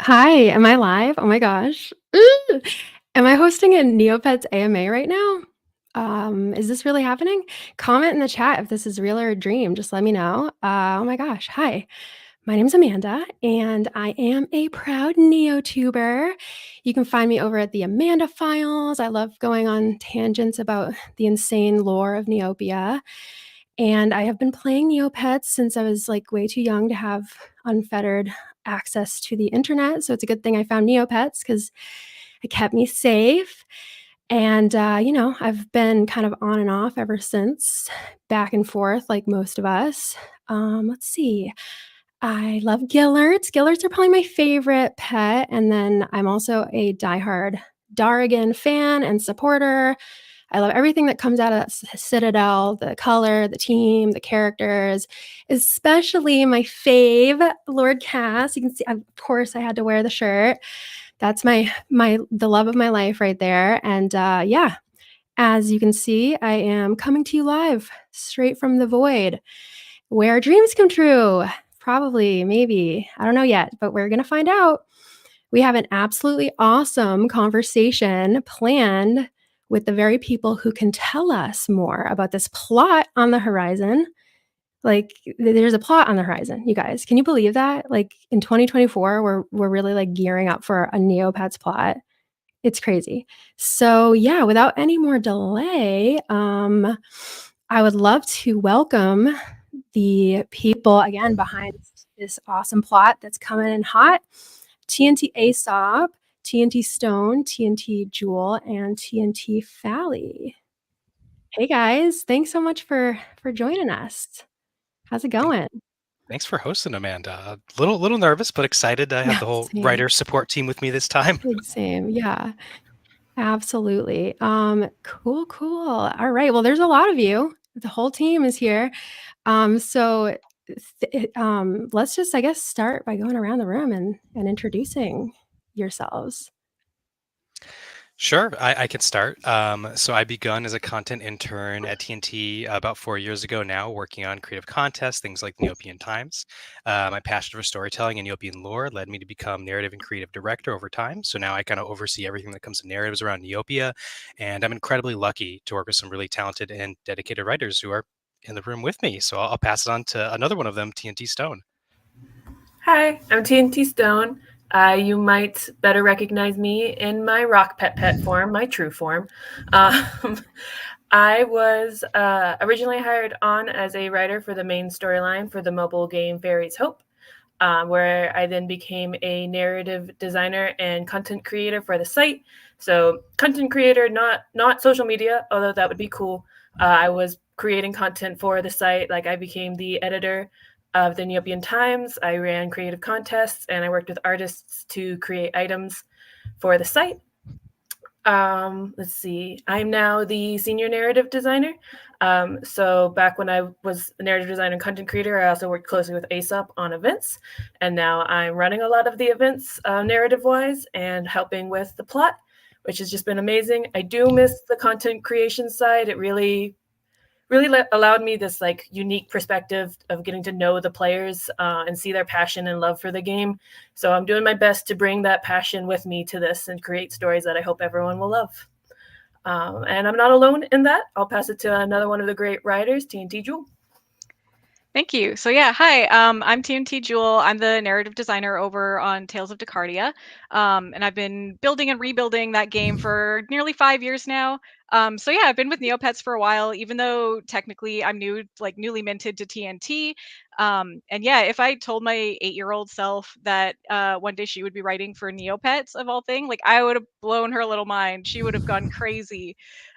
Hi, am I live? Oh my gosh. Ooh. Am I hosting a Neopets AMA right now? Is this really happening? Comment in the chat if this is real or a dream. Just let me know. Oh my gosh. Hi, my name's Amanda, and I am a proud Neotuber. You can find me over at the Amandafiles. I love going on tangents about the insane lore of Neopia. And I have been playing Neopets since I was like way too young to have unfettered access to the internet. So it's a good thing I found Neopets because it kept me safe. And, I've been kind of on and off ever since, back and forth like most of us. Let's see. I love Gillarts. Gillarts are probably my favorite pet. And then I'm also a diehard Darrigan fan and supporter. I love everything that comes out of Citadel, the color, the team, the characters, especially my fave, Lord Cass. You can see, of course, I had to wear the shirt. That's the love of my life right there. And yeah, as you can see, I am coming to you live straight from the void, where dreams come true. Probably, maybe. I don't know yet, but we're going to find out. We have an absolutely awesome conversation planned with the very people who can tell us more about this plot on the horizon. Like, there's a plot on the horizon, you guys. Can you believe that? Like, in 2024, we're really like gearing up for a Neopets plot. It's crazy. So yeah, without any more delay, I would love to welcome the people again behind this awesome plot that's coming in hot. TNT Aesop, TNT Stone, TNT Jewel, and TNT Fally. Hey guys, thanks so much for joining us. How's it Thank- going? Thanks for hosting, Amanda. Little nervous, but excited to have the whole Same. writer support team with me this time. Same. Yeah, absolutely. Cool. All right. Well, there's a lot of you. The whole team is here. Let's just, I guess, start by going around the room and introducing yourselves. Sure, I can start. So I begun as a content intern at TNT about 4 years ago now, working on creative contests, things like Neopian Times. My passion for storytelling and Neopian lore led me to become narrative and creative director over time. So now I kind of oversee everything that comes to narratives around Neopia, and I'm incredibly lucky to work with some really talented and dedicated writers who are in the room with me. So I'll pass it on to another one of them, TNT Stone. Hi, I'm TNT Stone. You might better recognize me in my rock pet form, my true form. I was originally hired on as a writer for the main storyline for the mobile game Fairy's Hope, where I then became a narrative designer and content creator for the site. So content creator, not social media, although that would be cool. I was creating content for the site. Like I became the editor of the Neopian Times. I ran creative contests and I worked with artists to create items for the site. Let's see. I'm now the senior narrative designer. So back when I was a narrative designer and content creator, I also worked closely with Aesop on events. And now I'm running a lot of the events narrative-wise and helping with the plot, which has just been amazing. I do miss the content creation side. It really allowed me this like unique perspective of getting to know the players and see their passion and love for the game. So I'm doing my best to bring that passion with me to this and create stories that I hope everyone will love. And I'm not alone in that. I'll pass it to another one of the great writers, TNT Jewel. Thank you. So yeah, hi, I'm TNT Jewel. I'm the narrative designer over on Tales of Decardia. And I've been building and rebuilding that game for nearly 5 years now. So yeah, I've been with Neopets for a while, even though technically I'm newly minted to TNT. And yeah, if I told my 8-year-old self that one day she would be writing for Neopets of all things, like I would have blown her little mind. She would have gone crazy.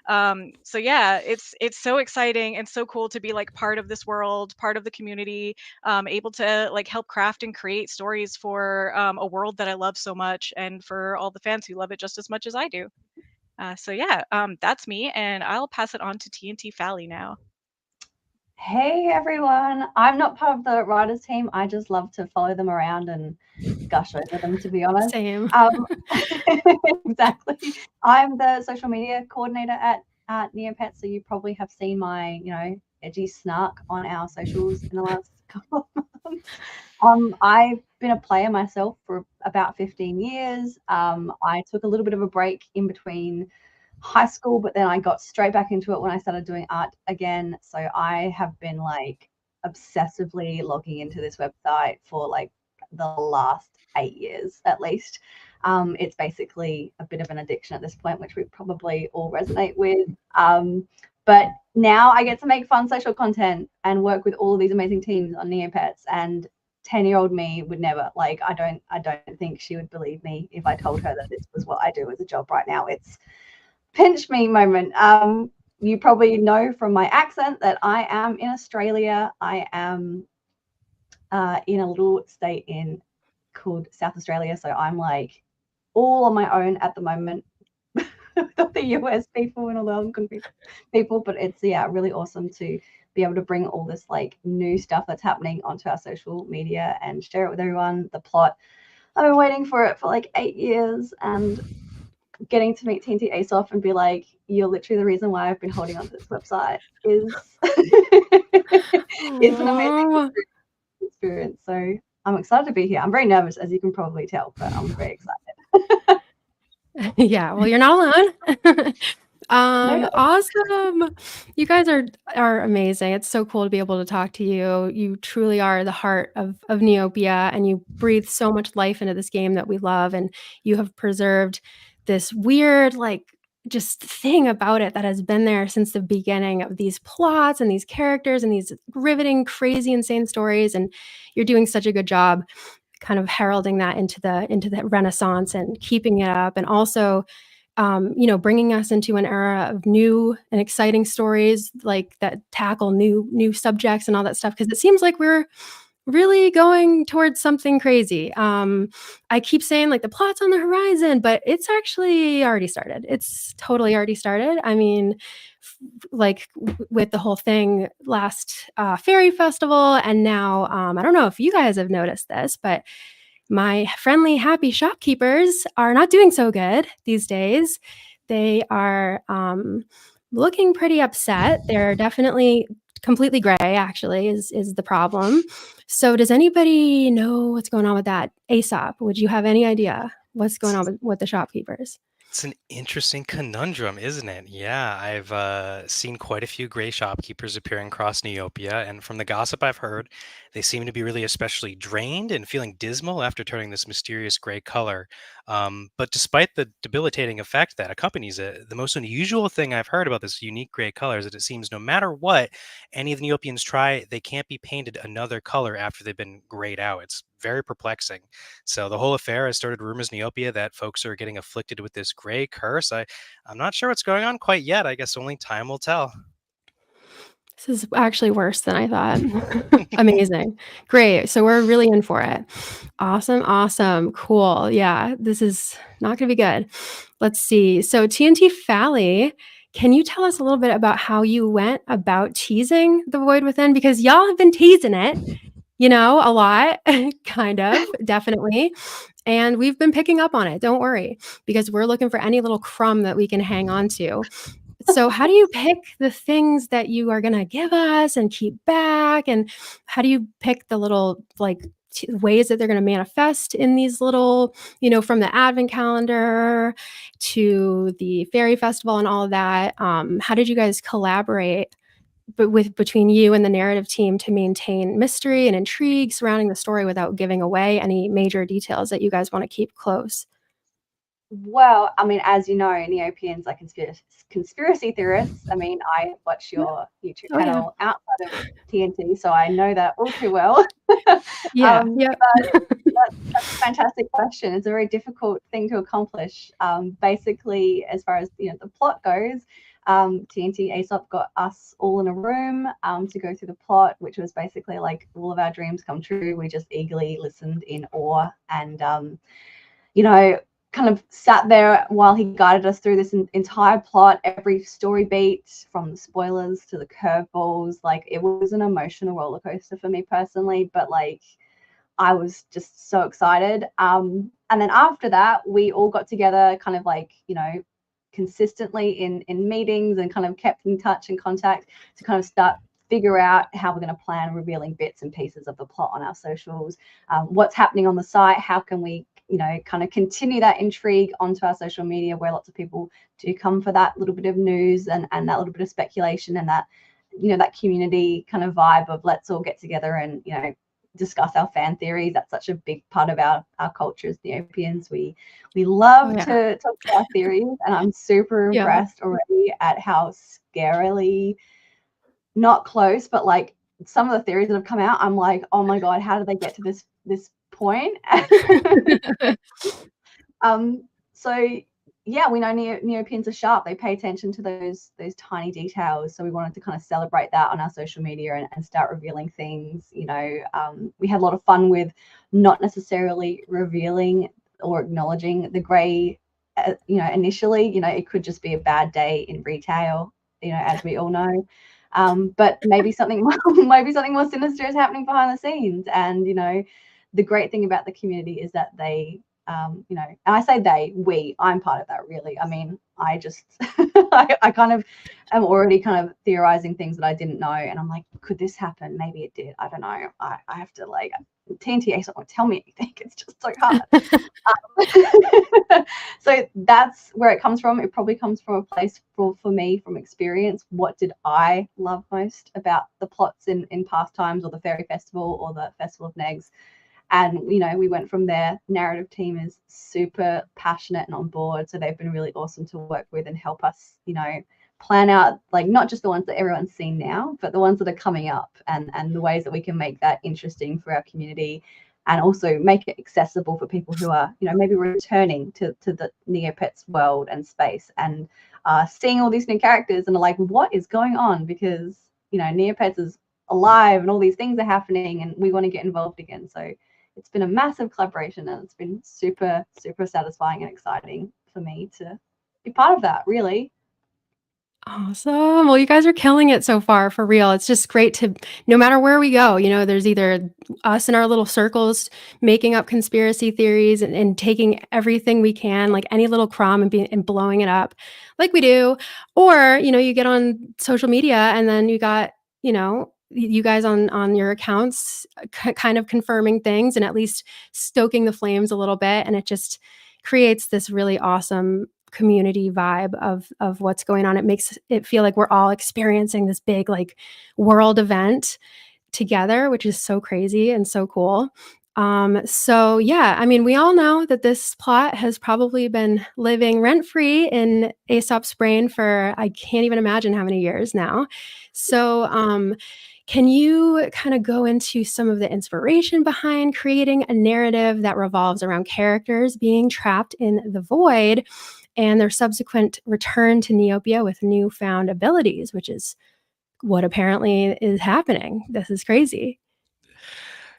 So yeah, it's so exciting and so cool to be like part of this world, part of the community, able to like help craft and create stories for a world that I love so much, and for all the fans who love it just as much as I do. So yeah, that's me, and I'll pass it on to TNT Fally now. Hey everyone, I'm not part of the writers team. I just love to follow them around and gush over them, to be honest. Same. Exactly. I'm the social media coordinator at Neopets, so you probably have seen my, edgy snark on our socials in the last I've been a player myself for about 15 years. I took a little bit of a break in between high school, but then I got straight back into it when I started doing art again. So I have been like obsessively logging into this website for like the last 8 years at least. It's basically a bit of an addiction at this point, which we probably all resonate with. But now I get to make fun social content and work with all of these amazing teams on Neopets, and 10-year-old me would never, like, I don't think she would believe me if I told her that this was what I do as a job right now. It's pinch me moment. You probably know from my accent that I am in Australia. I am in a little state called South Australia, so I'm like all on my own at the moment with all the US people and all the other country people. But it's really awesome to be able to bring all this like new stuff that's happening onto our social media and share it with everyone. The plot, I've been waiting for it for like 8 years, and getting to meet TNT Aesop and be like, you're literally the reason why I've been holding onto this website is it's an amazing experience. So I'm excited to be here. I'm very nervous, as you can probably tell, but I'm very excited. Yeah, well, you're not alone. No. Awesome. You guys are amazing. It's so cool to be able to talk to you. You truly are the heart of Neopia, and you breathe so much life into this game that we love, and you have preserved this weird, like, just thing about it that has been there since the beginning of these plots and these characters and these riveting, crazy, insane stories, and you're doing such a good job kind of heralding that into the Renaissance and keeping it up, and also bringing us into an era of new and exciting stories like that tackle new subjects and all that stuff, because it seems like we're really going towards something crazy. I keep saying like the plot's on the horizon, but it's actually already started. It's totally already started. I mean, with the whole thing last Fairy Festival, and now I don't know if you guys have noticed this, but my friendly, happy shopkeepers are not doing so good these days. They are looking pretty upset. They're definitely completely gray, actually, is the problem. So does anybody know what's going on with that? Aesop, would you have any idea what's going on with the shopkeepers? It's an interesting conundrum, isn't it? Yeah, I've seen quite a few gray shopkeepers appearing across Neopia, and from the gossip I've heard, they seem to be really especially drained and feeling dismal after turning this mysterious gray color. But despite the debilitating effect that accompanies it, the most unusual thing I've heard about this unique gray color is that it seems no matter what any of the Neopians try, they can't be painted another color after they've been grayed out. It's very perplexing. So the whole affair has started rumors in Neopia that folks are getting afflicted with this gray curse. I'm not sure what's going on quite yet. I guess only time will tell. This is actually worse than I thought. Amazing. Great. So we're really in for it. Awesome. Cool. Yeah, this is not going to be good. Let's see. So TNT Fally, can you tell us a little bit about how you went about teasing the Void Within? Because y'all have been teasing it, a lot, kind of, definitely. And we've been picking up on it. Don't worry, because we're looking for any little crumb that we can hang on to. So how do you pick the things that you are going to give us and keep back? And how do you pick the little ways that they're going to manifest in these little, from the advent calendar to the fairy festival and all of that? How did you guys collaborate between you and the narrative team to maintain mystery and intrigue surrounding the story without giving away any major details that you guys want to keep close? Well, I mean, as you know, Neopians are conspiracy theorists. I mean, I watch your YouTube channel outside of TNT, so I know that all too well. Yeah. That's a fantastic question. It's a very difficult thing to accomplish. Basically, as far as the plot goes, TNT Aesop got us all in a room to go through the plot, which was basically like all of our dreams come true. We just eagerly listened in awe and kind of sat there while he guided us through this entire plot, every story beat, from the spoilers to the curveballs. Like, it was an emotional roller coaster for me personally, but like I was just so excited. And then after that, we all got together kind of like, consistently in meetings and kind of kept in touch and contact to kind of start figure out how we're going to plan revealing bits and pieces of the plot on our socials, what's happening on the site, how can we, you know, kind of continue that intrigue onto our social media, where lots of people do come for that little bit of news and that little bit of speculation, and that, you know, that community kind of vibe of let's all get together and, you know, discuss our fan theories. That's such a big part of our culture as Neopians. We love to talk about our theories, and I'm super impressed already at how scarily not close, but like some of the theories that have come out, I'm like, oh my god, how did they get to this point? So yeah, we know Neopians are sharp. They pay attention to those tiny details. So we wanted to kind of celebrate that on our social media and start revealing things. You know, we had a lot of fun with not necessarily revealing or acknowledging the grey. You know, initially, you know, it could just be a bad day in retail, you know, as we all know. But maybe something more sinister is happening behind the scenes. And, you know, the great thing about the community is that they, you know, and I say I'm part of that, really. I mean, I just, I kind of am already kind of theorizing things that I didn't know. And I'm like, could this happen? Maybe it did. I don't know. I have to, like, TNT won't tell me anything. It's just so hard. So that's where it comes from. It probably comes from a place for me, from experience. What did I love most about the plots in past times, or the Fairy Festival, or the Festival of Negs? And, you know, we went from there. Narrative team is super passionate and on board. So they've been really awesome to work with and help us, you know, plan out, like, not just the ones that everyone's seen now, but the ones that are coming up, and the ways that we can make that interesting for our community, and also make it accessible for people who are, you know, maybe returning to the Neopets world and space, and seeing all these new characters and are like, what is going on? Because, you know, Neopets is alive and all these things are happening and we want to get involved again. So it's been a massive collaboration, and it's been super, super satisfying and exciting for me to be part of that, really. Awesome. Well, you guys are killing it so far, for real. It's just great to, no matter where we go, you know, there's either us in our little circles making up conspiracy theories and taking everything we can, like any little crumb, and blowing it up like we do. Or, you know, you get on social media and then you got, you know, you guys on your accounts kind of confirming things and at least stoking the flames a little bit. And it just creates this really awesome community vibe of what's going on. It makes it feel like we're all experiencing this big, like, world event together, which is so crazy and so cool. So yeah, I mean, we all know that this plot has probably been living rent-free in Aesop's brain for, I can't even imagine how many years now. So can you kind of go into some of the inspiration behind creating a narrative that revolves around characters being trapped in the void and their subsequent return to Neopia with newfound abilities, which is what apparently is happening? This is crazy.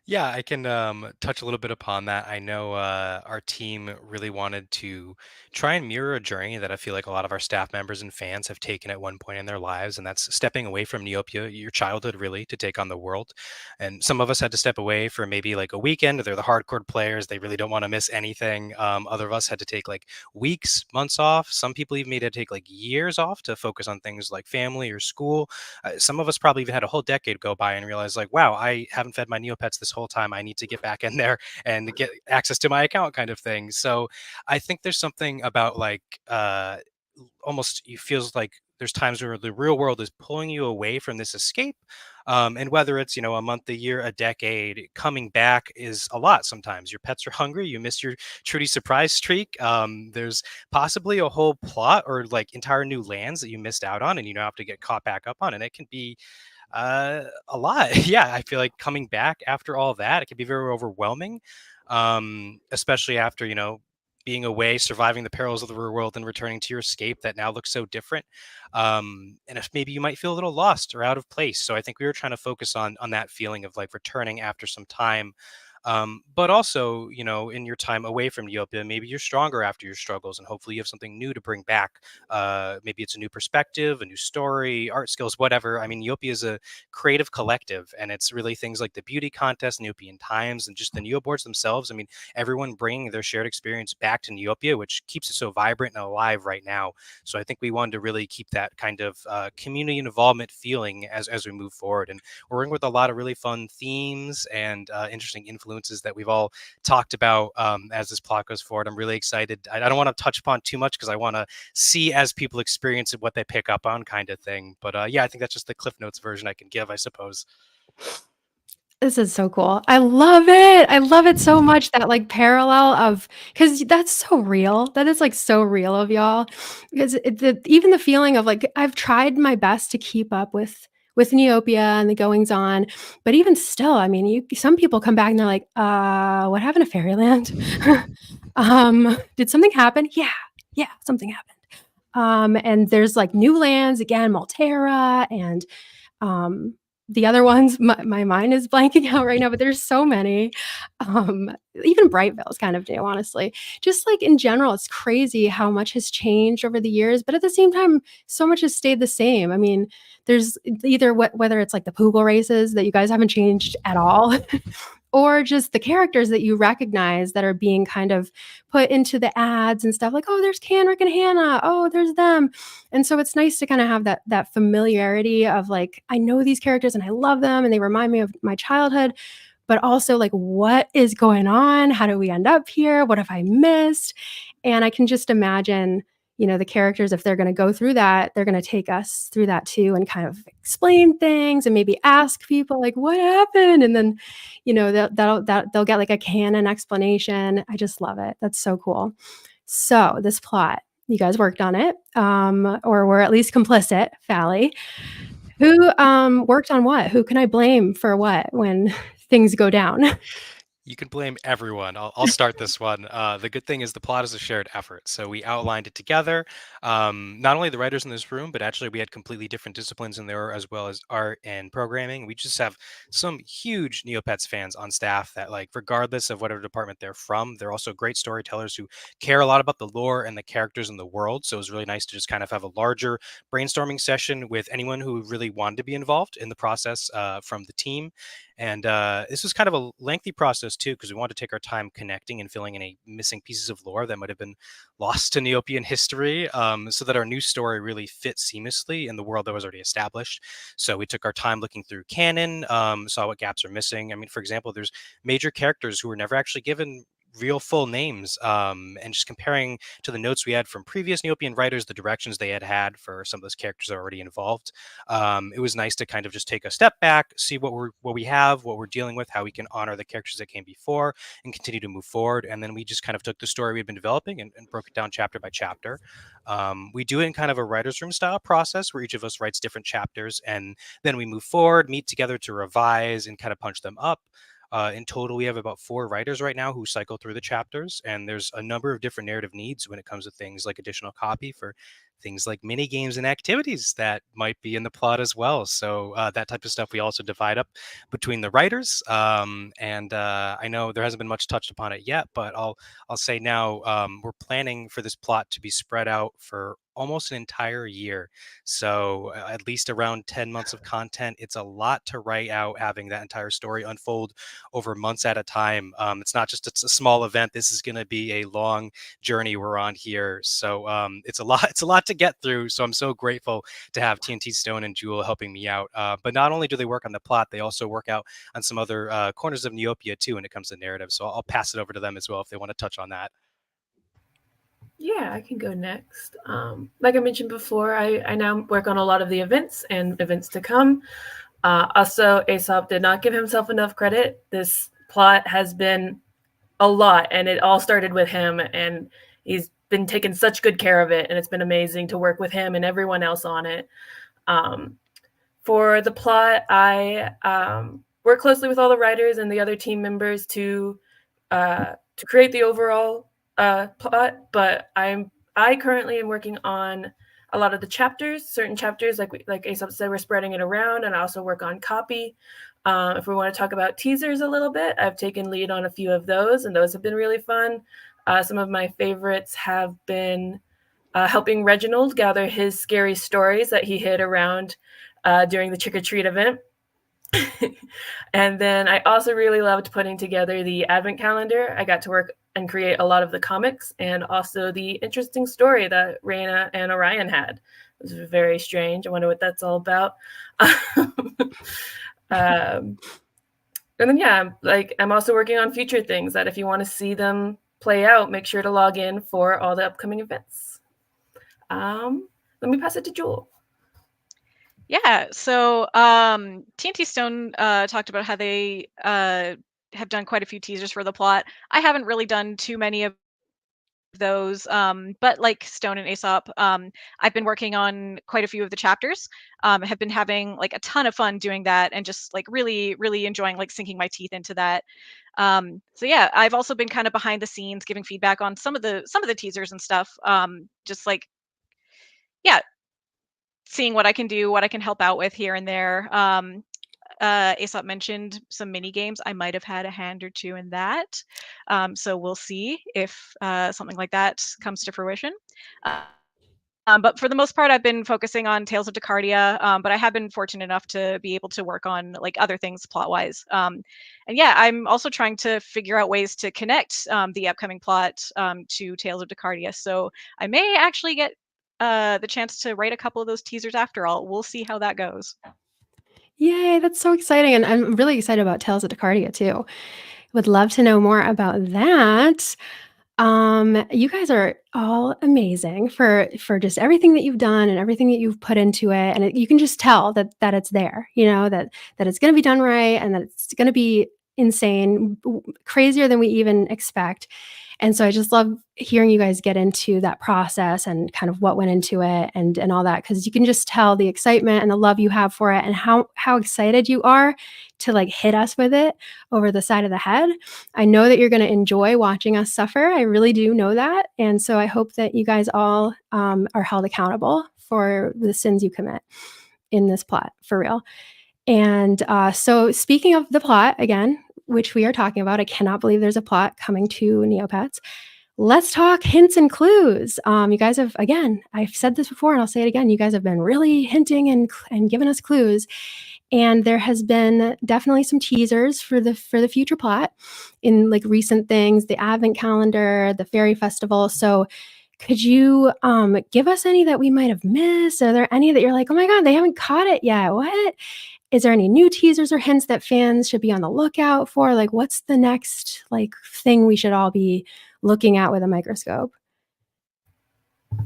Yeah, I can touch a little bit upon that. I know our team really wanted to try and mirror a journey that I feel like a lot of our staff members and fans have taken at one point in their lives, and that's stepping away from Neopia, your childhood, really, to take on the world. And some of us had to step away for maybe like a weekend. They're the hardcore players; they really don't want to miss anything. Other of us had to take like weeks, months off. Some people even had to take like years off to focus on things like family or school. Some of us probably even had a whole decade go by and realize, like, wow, I haven't fed my Neopets this whole time. I need to get back in there and get access to my account, kind of thing. So I think there's something about, like, almost, it feels like there's times where the real world is pulling you away from this escape. And whether it's, you know, a month, a year, a decade, coming back is a lot. Sometimes your pets are hungry, you miss your Trudy surprise streak. There's possibly a whole plot or like entire new lands that you missed out on and you now have to get caught back up on. And it can be a lot. Yeah, I feel like coming back after all that, it can be very overwhelming, especially after, you know, being away, surviving the perils of the real world, and returning to your escape that now looks so different. And if maybe you might feel a little lost or out of place. So I think we were trying to focus on that feeling of like returning after some time. But also, in your time away from Neopia, maybe you're stronger after your struggles, and hopefully you have something new to bring back. Maybe it's a new perspective, a new story, art skills, whatever. I mean, Neopia is a creative collective, and it's really things like the beauty contest, Neopian Times, and just the Neoboards themselves. I mean, everyone bringing their shared experience back to Neopia, which keeps it so vibrant and alive right now. So I think we wanted to really keep that kind of community involvement feeling as we move forward. And we're working with a lot of really fun themes and interesting influences that we've all talked about as this plot goes forward. I'm really excited. I don't want to touch upon too much because I want to see as people experience it what they pick up on, kind of thing. But yeah, I think that's just the Cliff Notes version I can give, I suppose. This is so cool. I love it. I love it so much, that like parallel of, because that's so real. That is like so real of y'all. Because even the feeling of like, I've tried my best to keep up with Neopia and the goings on, but even still, I mean, some people come back and they're like, what happened to Fairyland? Did something happen? Yeah, something happened. And there's like new lands again, Malterra, and the other ones, my mind is blanking out right now, but there's so many. Even Brightville is kind of new, honestly. Just like in general, it's crazy how much has changed over the years, but at the same time, so much has stayed the same. I mean, there's either whether it's like the Poogle races that you guys haven't changed at all, or just the characters that you recognize that are being kind of put into the ads and stuff, like, oh, there's Canrick and Hannah, oh, there's them. And so it's nice to kind of have that familiarity of like, I know these characters and I love them and they remind me of my childhood, but also like, what is going on? How do we end up here? What have I missed? And I can just imagine, the characters, if they're going to go through that, they're going to take us through that too, and kind of explain things and maybe ask people like, what happened? And then, they'll get like a canon explanation. I just love it. That's so cool. So this plot, you guys worked on it, or were at least complicit, Fally. Who worked on what? Who can I blame for what when things go down? You can blame everyone. I'll start this one. The good thing is the plot is a shared effort. So we outlined it together. Not only the writers in this room, but actually we had completely different disciplines in there, as well as art and programming. We just have some huge Neopets fans on staff that, like, regardless of whatever department they're from, they're also great storytellers who care a lot about the lore and the characters in the world. So it was really nice to just kind of have a larger brainstorming session with anyone who really wanted to be involved in the process from the team. And this was kind of a lengthy process too, because we wanted to take our time connecting and filling in any missing pieces of lore that might have been lost to Neopian history, so that our new story really fit seamlessly in the world that was already established. So we took our time looking through canon, saw what gaps are missing. I mean, for example, there's major characters who were never actually given real full names, and just comparing to the notes we had from previous Neopian writers, the directions they had for some of those characters that are already involved. It was nice to kind of just take a step back, see what we have, what we're dealing with, how we can honor the characters that came before and continue to move forward. And then we just kind of took the story we've been developing and broke it down chapter by chapter. We do it in kind of a writer's room style process where each of us writes different chapters, and then we move forward, meet together to revise and kind of punch them up. In total, we have about 4 writers right now who cycle through the chapters, and there's a number of different narrative needs when it comes to things like additional copy for things like mini games and activities that might be in the plot as well. So that type of stuff we also divide up between the writers. And I know there hasn't been much touched upon it yet, but I'll say now, we're planning for this plot to be spread out for almost an entire year. So at least around 10 months of content. It's a lot to write out, having that entire story unfold over months at a time. It's not just it's a small event. This is going to be a long journey we're on here. So it's a lot. It's a lot to get through. So I'm so grateful to have TNT Stone and Jewel helping me out. But not only do they work on the plot, they also work out on some other corners of Neopia too when it comes to narrative. So I'll pass it over to them as well if they want to touch on that. Yeah, I can go next. Like I mentioned before, I now work on a lot of the events and events to come. Also, Aesop did not give himself enough credit. This plot has been a lot, and it all started with him, and he's been taking such good care of it, and it's been amazing to work with him and everyone else on it. For the plot, I work closely with all the writers and the other team members to create the overall plot, but I currently am working on a lot of the chapters, certain chapters, like Aesop said, we're spreading it around, and I also work on copy. If we want to talk about teasers a little bit, I've taken lead on a few of those, and those have been really fun. Some of my favorites have been helping Reginald gather his scary stories that he hid around during the trick-or-treat event. And then I also really loved putting together the advent calendar. I got to work and create a lot of the comics and also the interesting story that Raina and Orion had. It was very strange. I wonder what that's all about. And then, yeah, like I'm also working on future things that if you want to see them play out, make sure to log in for all the upcoming events. Let me pass it to Jewel. Yeah, so TNT Stone talked about how they have done quite a few teasers for the plot. I haven't really done too many of those, but like Stone and Aesop, I've been working on quite a few of the chapters. Have been having like a ton of fun doing that, and just like really, really enjoying like sinking my teeth into that. So yeah, I've also been kind of behind the scenes giving feedback on some of the teasers and stuff. Just like, yeah, seeing what I can do, what I can help out with here and there. Aesop mentioned some mini games. I might have had a hand or two in that. So we'll see if something like that comes to fruition. But for the most part, I've been focusing on Tales of Decardia, but I have been fortunate enough to be able to work on like other things plot-wise. And yeah, I'm also trying to figure out ways to connect the upcoming plot to Tales of Decardia. So I may actually get the chance to write a couple of those teasers after all. We'll see how that goes. Yay, that's so exciting, and I'm really excited about Tales of Decardia too. Would love to know more about that. You guys are all amazing for just everything that you've done and everything that you've put into it, and you can just tell that it's there, that it's gonna be done right and that it's gonna be insane, crazier than we even expect. And so I just love hearing you guys get into that process and kind of what went into it and all that, because you can just tell the excitement and the love you have for it and how excited you are to like hit us with it over the side of the head. I know that you're going to enjoy watching us suffer. I really do know that. And so I hope that you guys all are held accountable for the sins you commit in this plot, for real. And so speaking of the plot again, which we are talking about, I cannot believe there's a plot coming to Neopets. Let's talk hints and clues. You guys have, again, I've said this before and I'll say it again, you guys have been really hinting and giving us clues. And there has been definitely some teasers for the future plot in like recent things, the advent calendar, the fairy festival. So could you give us any that we might have missed? Are there any that you're like, oh my God, they haven't caught it yet? What? Is there any new teasers or hints that fans should be on the lookout for? Like, what's the next like thing we should all be looking at with a microscope?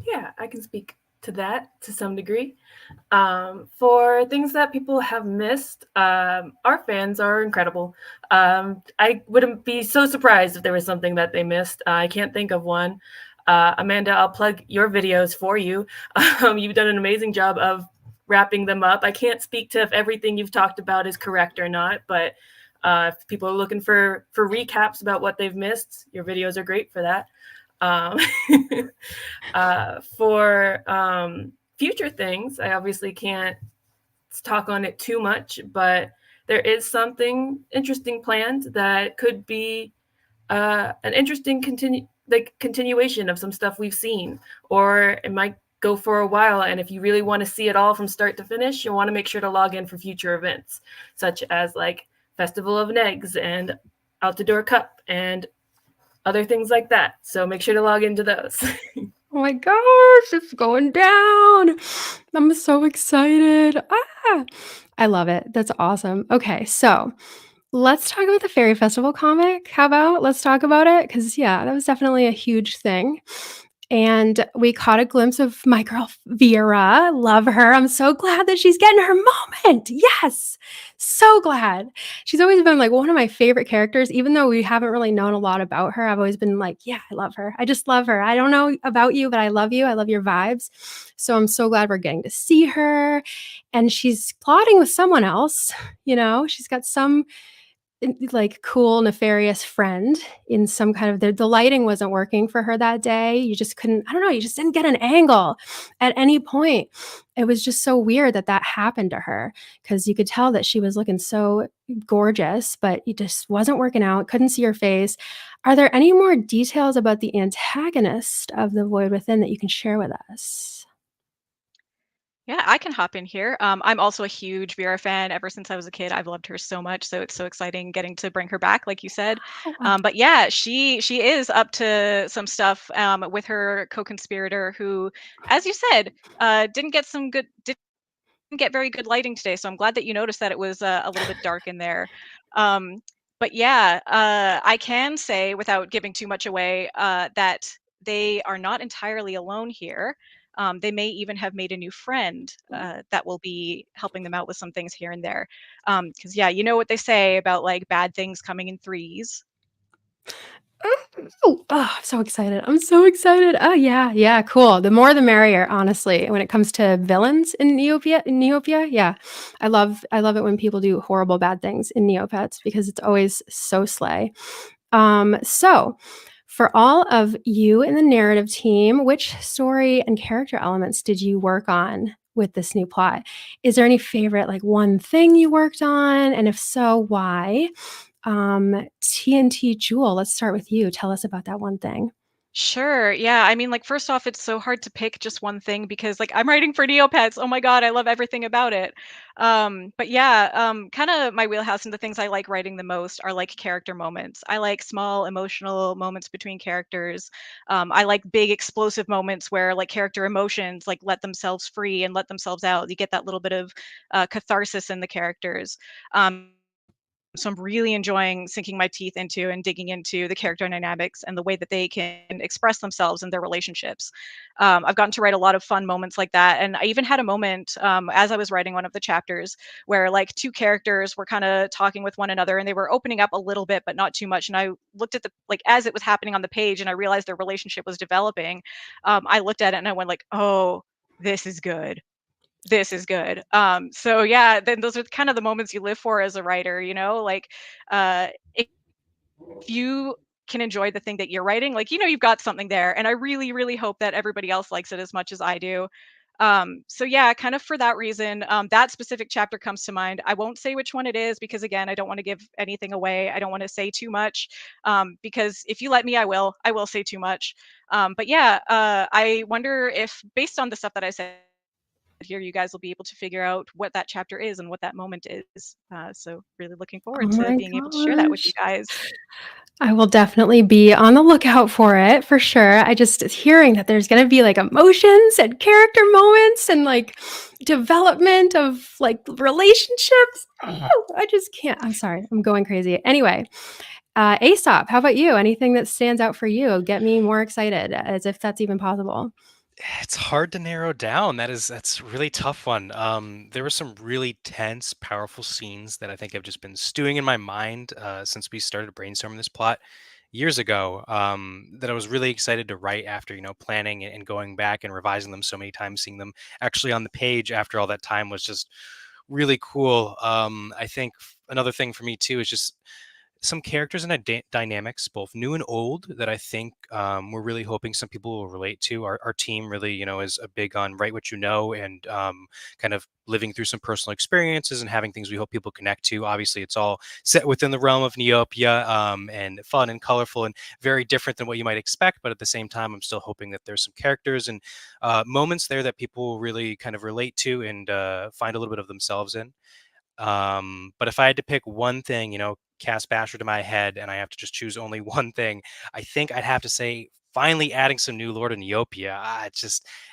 Yeah, I can speak to that to some degree. For things that people have missed, our fans are incredible. I wouldn't be so surprised if there was something that they missed. I can't think of one. Amanda, I'll plug your videos for you. You've done an amazing job of wrapping them up. I can't speak to if everything you've talked about is correct or not, but if people are looking for recaps about what they've missed, your videos are great for that. For future things, I obviously can't talk on it too much, but there is something interesting planned that could be an interesting continuation of some stuff we've seen, or it might go for a while. And if you really want to see it all from start to finish, you'll want to make sure to log in for future events, such as like Festival of Negs and Out the Door Cup and other things like that. So make sure to log into those. Oh my gosh, it's going down. I'm so excited. I love it. That's awesome. Okay, so let's talk about the Fairy Festival comic. How about let's talk about it? Because, yeah, that was definitely a huge thing. And we caught a glimpse of my girl, Vera. Love her. I'm so glad that she's getting her moment. Yes. So glad. She's always been like one of my favorite characters, even though we haven't really known a lot about her. I've always been like, yeah, I love her. I just love her. I don't know about you, but I love you. I love your vibes. So I'm so glad we're getting to see her. And she's plotting with someone else. She's got like cool, nefarious friend in some kind of the lighting wasn't working for her that day. You just couldn't, I don't know, you just didn't get an angle at any point. It was just so weird that that happened to her because you could tell that she was looking so gorgeous, but it just wasn't working out. Couldn't see her face. Are there any more details about the antagonist of The Void Within that you can share with us? Yeah, I can hop in here. I'm also a huge Vera fan. Ever since I was a kid, I've loved her so much. So it's so exciting getting to bring her back, like you said. Oh, wow. But yeah, she is up to some stuff with her co-conspirator, who, as you said, didn't get very good lighting today. So I'm glad that you noticed that it was a little bit dark in there. Um, but yeah, I can say without giving too much away that they are not entirely alone here. They may even have made a new friend that will be helping them out with some things here and there. Because yeah, you know what they say about like bad things coming in threes. Oh, I'm so excited. I'm so excited. Oh yeah, yeah, cool. The more the merrier, honestly, when it comes to villains in Neopia, yeah. I love it when people do horrible bad things in Neopets because it's always so slay. So for all of you in the narrative team, which story and character elements did you work on with this new plot? Is there any favorite, like one thing you worked on? And if so, why? TNT Jewel, let's start with you. Tell us about that one thing. Sure. Yeah. I mean, like, first off, it's so hard to pick just one thing because, like, I'm writing for Neopets. Oh my God, I love everything about it. But yeah, kind of my wheelhouse and the things I like writing the most are like character moments. I like small emotional moments between characters. I like big explosive moments where like character emotions like let themselves free and let themselves out. You get that little bit of catharsis in the characters. So I'm really enjoying sinking my teeth into and digging into the character dynamics and the way that they can express themselves in their relationships. I've gotten to write a lot of fun moments like that, and I even had a moment as I was writing one of the chapters where like two characters were kind of talking with one another, and they were opening up a little bit, but not too much. And I looked at the like as it was happening on the page, and I realized their relationship was developing. I looked at it and I went like, "Oh, this is good." This is good. So yeah, then those are kind of the moments you live for as a writer, you know, like if you can enjoy the thing that you're writing, like, you know, you've got something there. And I really, really hope that everybody else likes it as much as I do. So yeah, kind of for that reason, that specific chapter comes to mind. I won't say which one it is because again, I don't want to give anything away. I don't want to say too much because if you let me, I will say too much. But yeah, I wonder if based on the stuff that I said here, you guys will be able to figure out what that chapter is and what that moment is. So really looking Oh forward to my being able to share that with you gosh. guys. I will definitely be on the lookout for it for sure. I just hearing that there's going to be like emotions and character moments and like development of like relationships. Oh, I just can't. I'm sorry. I'm going crazy. Anyway, Aesop, how about you? Anything that stands out for you? Get me more excited as if that's even possible. It's hard to narrow down. That's a really tough one. There were some really tense, powerful scenes that I think have just been stewing in my mind since we started brainstorming this plot years ago. That I was really excited to write after planning and going back and revising them so many times. Seeing them actually on the page after all that time was just really cool. I think another thing for me too is just some characters and dynamics, both new and old, that I think we're really hoping some people will relate to. Our team really, is a big on write what you know and kind of living through some personal experiences and having things we hope people connect to. Obviously, it's all set within the realm of Neopia and fun and colorful and very different than what you might expect. But at the same time, I'm still hoping that there's some characters and moments there that people will really kind of relate to and find a little bit of themselves in. But if I had to pick one thing, cast Basher to my head, and I have to just choose only one thing, I think I'd have to say finally adding some new lore to Neopia.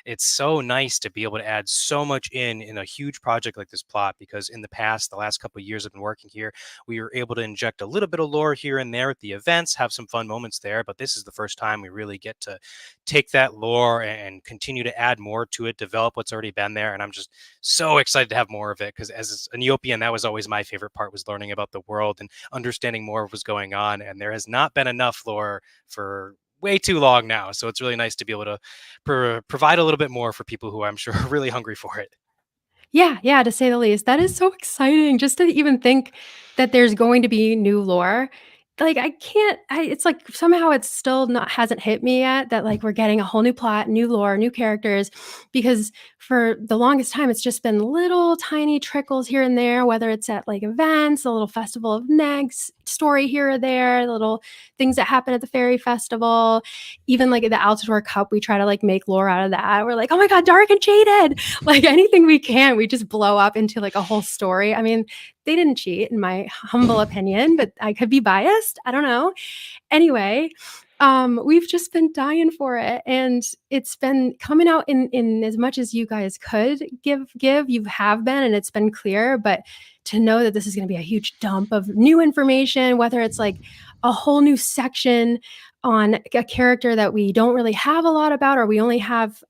It's so nice to be able to add so much in a huge project like this plot, because in the past, the last couple of years I've been working here, we were able to inject a little bit of lore here and there at the events, have some fun moments there, but this is the first time we really get to take that lore and continue to add more to it, develop what's already been there, and I'm just so excited to have more of it, because as a Neopian, that was always my favorite part, was learning about the world and understanding more of what's going on, and there has not been enough lore for way too long now. So it's really nice to be able to provide a little bit more for people who I'm sure are really hungry for it. Yeah, to say the least. That is so exciting just to even think that there's going to be new lore. Like, it's like somehow it's still not hasn't hit me yet that, like, we're getting a whole new plot, new lore, new characters, because for the longest time, it's just been little tiny trickles here and there, whether it's at, like, events, a little festival of negs story here or there, little things that happen at the fairy festival, even, like, at the Altador Cup, we try to, like, make lore out of that. We're like, "Oh my god, Dark and Jaded!" Like, anything we can, we just blow up into, like, a whole story. I mean, they didn't cheat, in my humble opinion, but I could be biased. I don't know. Anyway, we've just been dying for it, and it's been coming out in as much as you guys could give. You have been, and it's been clear, but to know that this is going to be a huge dump of new information, whether it's like a whole new section on a character that we don't really have a lot about, or we only have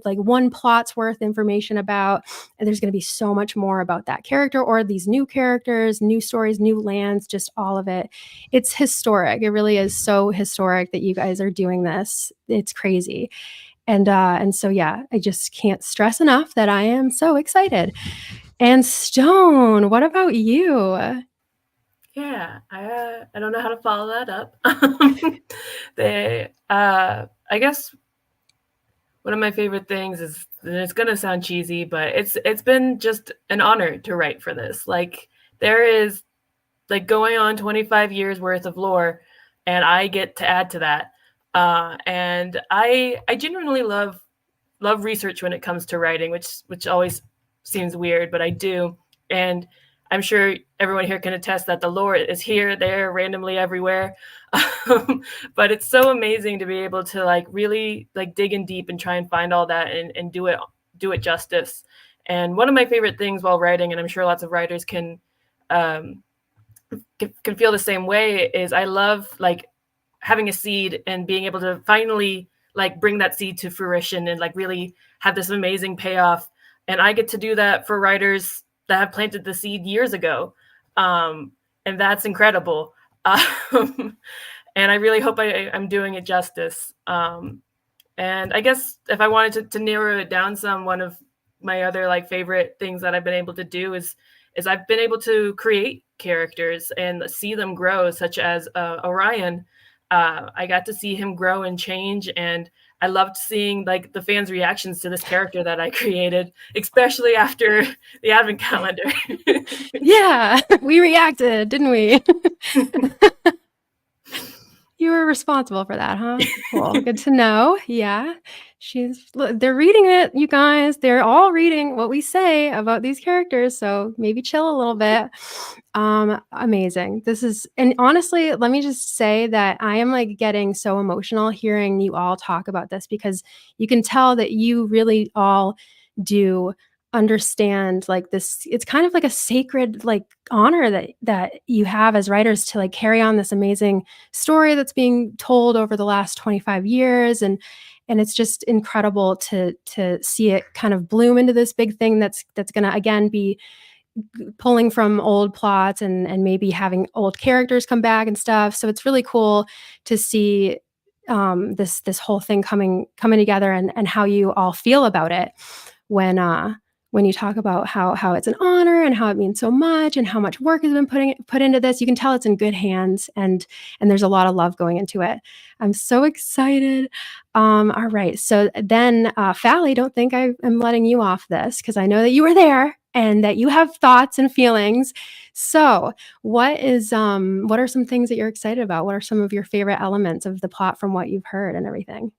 like one plot's worth information about, and there's going to be so much more about that character or these new characters, new stories, new lands, just all of it. It's historic. It really is so historic that you guys are doing this. It's crazy. And so yeah, I just can't stress enough that I am so excited. And Stone, what about you? Yeah, I don't know how to follow that up. I guess one of my favorite things is, and it's gonna sound cheesy, but it's been just an honor to write for this. Like, there is like going on 25 years worth of lore, and I get to add to that. And I genuinely love research when it comes to writing, which always seems weird, but I do. And I'm sure everyone here can attest that the lore is here, there, randomly everywhere. But it's so amazing to be able to like really like dig in deep and try and find all that and do it justice. And one of my favorite things while writing, and I'm sure lots of writers can feel the same way, is I love like having a seed and being able to finally like bring that seed to fruition and like really have this amazing payoff. And I get to do that for writers that have planted the seed years ago. And that's incredible. And I really hope I'm doing it justice. And I guess if I wanted to narrow it down some, one of my other like favorite things that I've been able to do is I've been able to create characters and see them grow, such as Orion. I got to see him grow and change, and I loved seeing like the fans' reactions to this character that I created, especially after the advent calendar. Yeah, we reacted, didn't we? You were responsible for that, huh? Cool. Good to know. Yeah. They're reading it, you guys. They're all reading what we say about these characters. So maybe chill a little bit. Amazing. And honestly, let me just say that I am like getting so emotional hearing you all talk about this, because you can tell that you really all do understand like this. It's kind of like a sacred like honor that you have as writers to like carry on this amazing story that's being told over the last 25 years, and it's just incredible to see it kind of bloom into this big thing that's going to again be pulling from old plots and maybe having old characters come back and stuff. So it's really cool to see this whole thing coming together, and how you all feel about it when you talk about how it's an honor and how it means so much and how much work has been put into this. You can tell it's in good hands, and there's a lot of love going into it. I'm so excited. All right. So then, Fally, don't think I am letting you off this, because I know that you were there and that you have thoughts and feelings. So what are some things that you're excited about? What are some of your favorite elements of the plot from what you've heard and everything?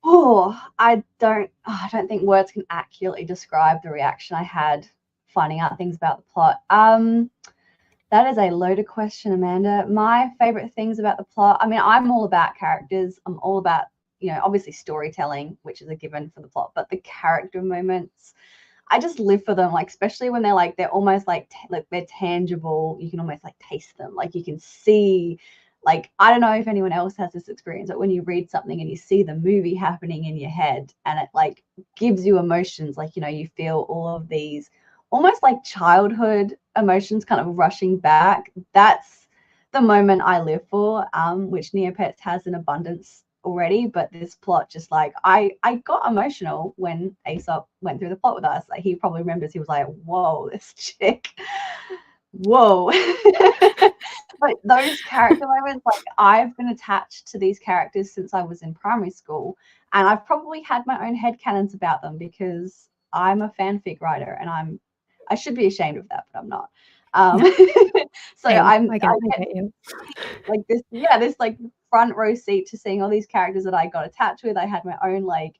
Oh, I don't think words can accurately describe the reaction I had finding out things about the plot. That is a loaded question, Amanda. My favorite things about the plot, I mean, I'm all about characters. I'm all about, obviously storytelling, which is a given for the plot, but the character moments, I just live for them, like, especially when they're almost like they're tangible. You can almost like taste them. Like, you can see, like, I don't know if anyone else has this experience, but when you read something and you see the movie happening in your head, and it like gives you emotions, like, you feel all of these almost like childhood emotions kind of rushing back. That's the moment I live for, which Neopets has in abundance already, but this plot just like I got emotional when Aesop went through the plot with us. Like, he probably remembers, he was like, whoa, this chick, whoa. But those character moments, like, I've been attached to these characters since I was in primary school, and I've probably had my own headcanons about them because I'm a fanfic writer, and I should be ashamed of that, but I'm not. So Same. I I get you. like this like front row seat to seeing all these characters that I got attached with. I had my own like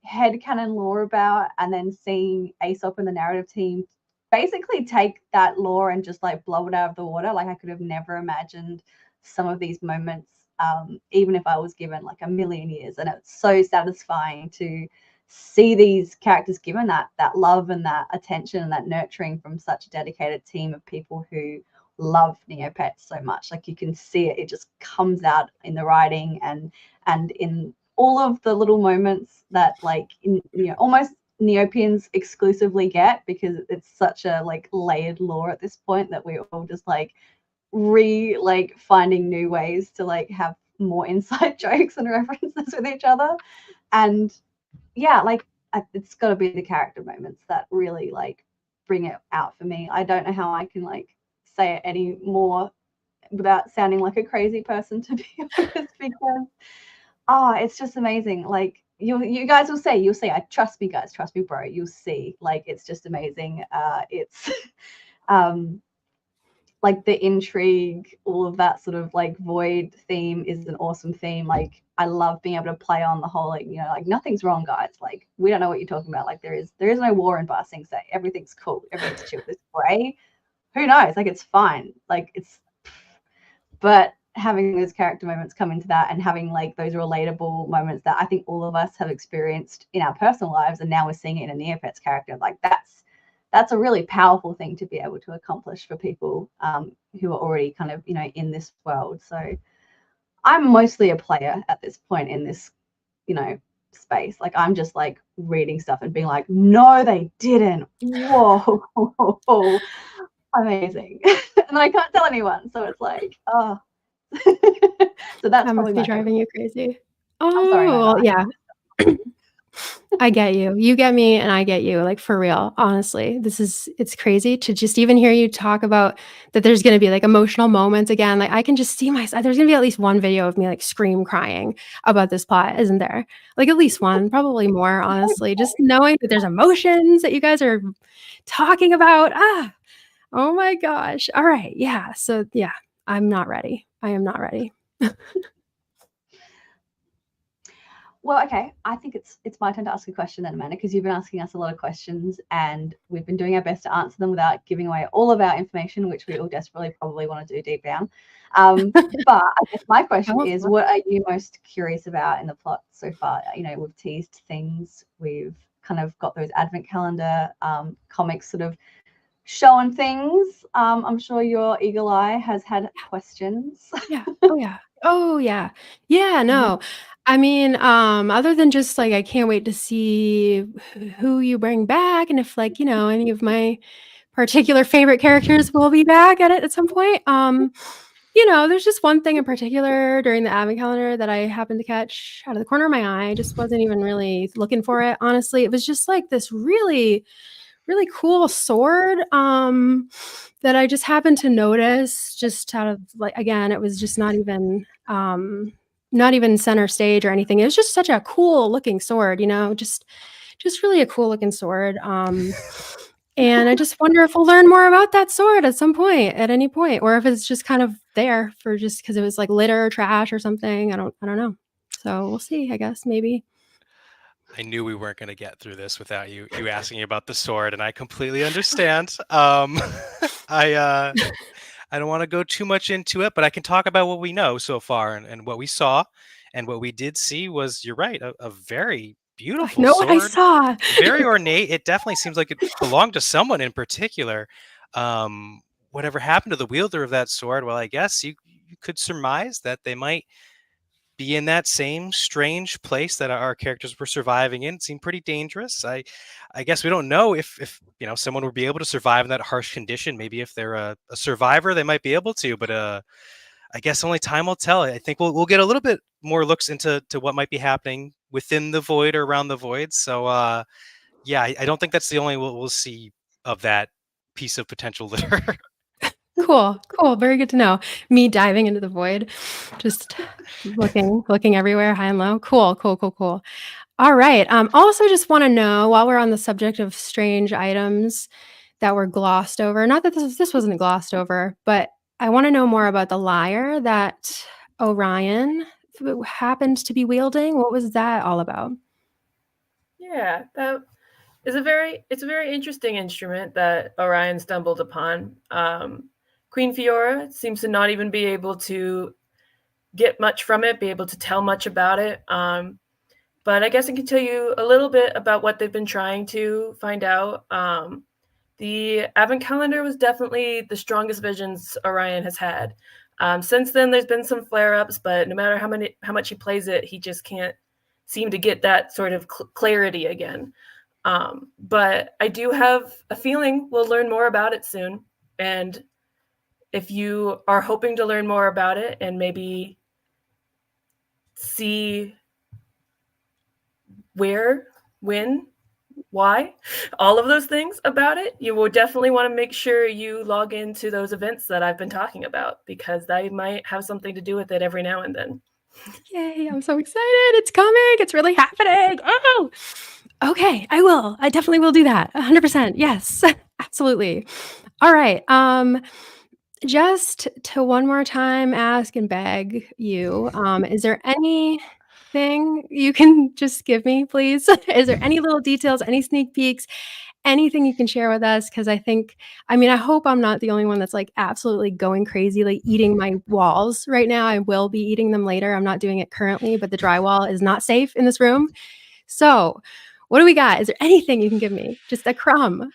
headcanon lore about, and then seeing Aesop and the narrative team basically take that lore and just like blow it out of the water. Like, I could have never imagined some of these moments, even if I was given like a million years. And it's so satisfying to see these characters given that love and that attention and that nurturing from such a dedicated team of people who love Neopets so much. Like, you can see it just comes out in the writing and in all of the little moments that, like, in, almost Neopians exclusively get, because it's such a like layered lore at this point that we're all just like finding new ways to like have more inside jokes and references with each other. And yeah, like, it's got to be the character moments that really like bring it out for me. I don't know how I can like say it any more without sounding like a crazy person, to be honest, because it's just amazing. Like, you guys will see, I trust me, guys, trust me, bro, you'll see. Like, it's just amazing. It's like the intrigue, all of that sort of like void theme is an awesome theme. Like, I love being able to play on the whole, like, like, nothing's wrong, guys. Like, we don't know what you're talking about. Like, there is no war in Ba Sing Se. Everything's cool. Everything's chill. This gray, who knows? Like, it's fine. Like, but having those character moments come into that, and having like those relatable moments that I think all of us have experienced in our personal lives, and now we're seeing it in a Neopets character, like, that's a really powerful thing to be able to accomplish for people who are already kind of, in this world. So I'm mostly a player at this point in this, space. Like, I'm just like reading stuff and being like, no, they didn't. Whoa, amazing. And I can't tell anyone. So it's like, oh. So that's That probably must be driving you crazy. I'm sorry, Oh, yeah. I get you. You get me and I get you, like, for real. Honestly, it's crazy to just even hear you talk about that there's going to be like emotional moments again. Like, I can just see myself. There's going to be at least one video of me like scream crying about this plot, isn't there? Like, at least one, probably more, honestly. Just knowing that there's emotions that you guys are talking about. Oh my gosh. All right. Yeah. So yeah, I'm not ready. I am not ready. Well, okay. I think it's my turn to ask a question then, Amanda, because you've been asking us a lot of questions and we've been doing our best to answer them without giving away all of our information, which we all desperately probably want to do deep down. But I guess my question is, what are you most curious about in the plot so far? We've teased things. We've kind of got those advent calendar comics sort of showing things. I'm sure your eagle eye has had questions. Yeah. Oh yeah. Oh yeah. Yeah, no. I mean, other than just like I can't wait to see who you bring back and if like, any of my particular favorite characters will be back at some point. There's just one thing in particular during the advent calendar that I happened to catch out of the corner of my eye. I just wasn't even really looking for it, honestly. It was just like this really really cool sword that I just happened to notice just out of like, again, it was just not even center stage or anything. It was just such a cool looking sword, just really a cool looking sword. And I just wonder if we'll learn more about that sword at any point, or if it's just kind of there for just because it was like litter or trash or something. I don't know. So we'll see, I guess, maybe. I knew we weren't going to get through this without you asking about the sword, and I completely understand. I don't want to go too much into it, but I can talk about what we know so far and what we saw, and what we did see was, you're right, a very beautiful I know sword. what I saw. Very ornate. It definitely seems like it belonged to someone in particular. Whatever happened to the wielder of that sword? Well, I guess you could surmise that they might be in that same strange place that our characters were surviving in. It seemed pretty dangerous. I guess we don't know if someone would be able to survive in that harsh condition. Maybe if they're a survivor, they might be able to. But I guess only time will tell. I think we'll get a little bit more looks into what might be happening within the void or around the void. So yeah, I don't think that's the only we'll see of that piece of potential litter. Cool, cool. Very good to know. Me diving into the void, just looking everywhere, high and low. Cool, cool, cool, cool. All right. Also, just want to know while we're on the subject of strange items that were glossed over. Not that this wasn't glossed over, but I want to know more about the lyre that Orion happened to be wielding. What was that all about? Yeah, that is a very interesting instrument that Orion stumbled upon. Queen Fiora seems to not even be able to get much from it, be able to tell much about it. But I guess I can tell you a little bit about what they've been trying to find out. The Advent calendar was definitely the strongest visions Orion has had. Since then, there's been some flare-ups, but no matter how much he plays it, he just can't seem to get that sort of clarity again. But I do have a feeling we'll learn more about it soon. And if you are hoping to learn more about it and maybe see where, when, why, all of those things about it, you will definitely want to make sure you log into those events that I've been talking about, because they might have something to do with it every now and then. Yay, I'm so excited. It's coming. It's really happening. Oh, okay. I will. I definitely will do that. 100%. Yes, absolutely. All right. Just to one more time ask and beg you, is there anything you can just give me, please? Is there any little details, any sneak peeks, anything you can share with us? Because I mean, I hope I'm not the only one that's like absolutely going crazy, like eating my walls right now. I will be eating them later. I'm not doing it currently, but the drywall is not safe in this room. So, what do we got? Is there anything you can give me? Just a crumb.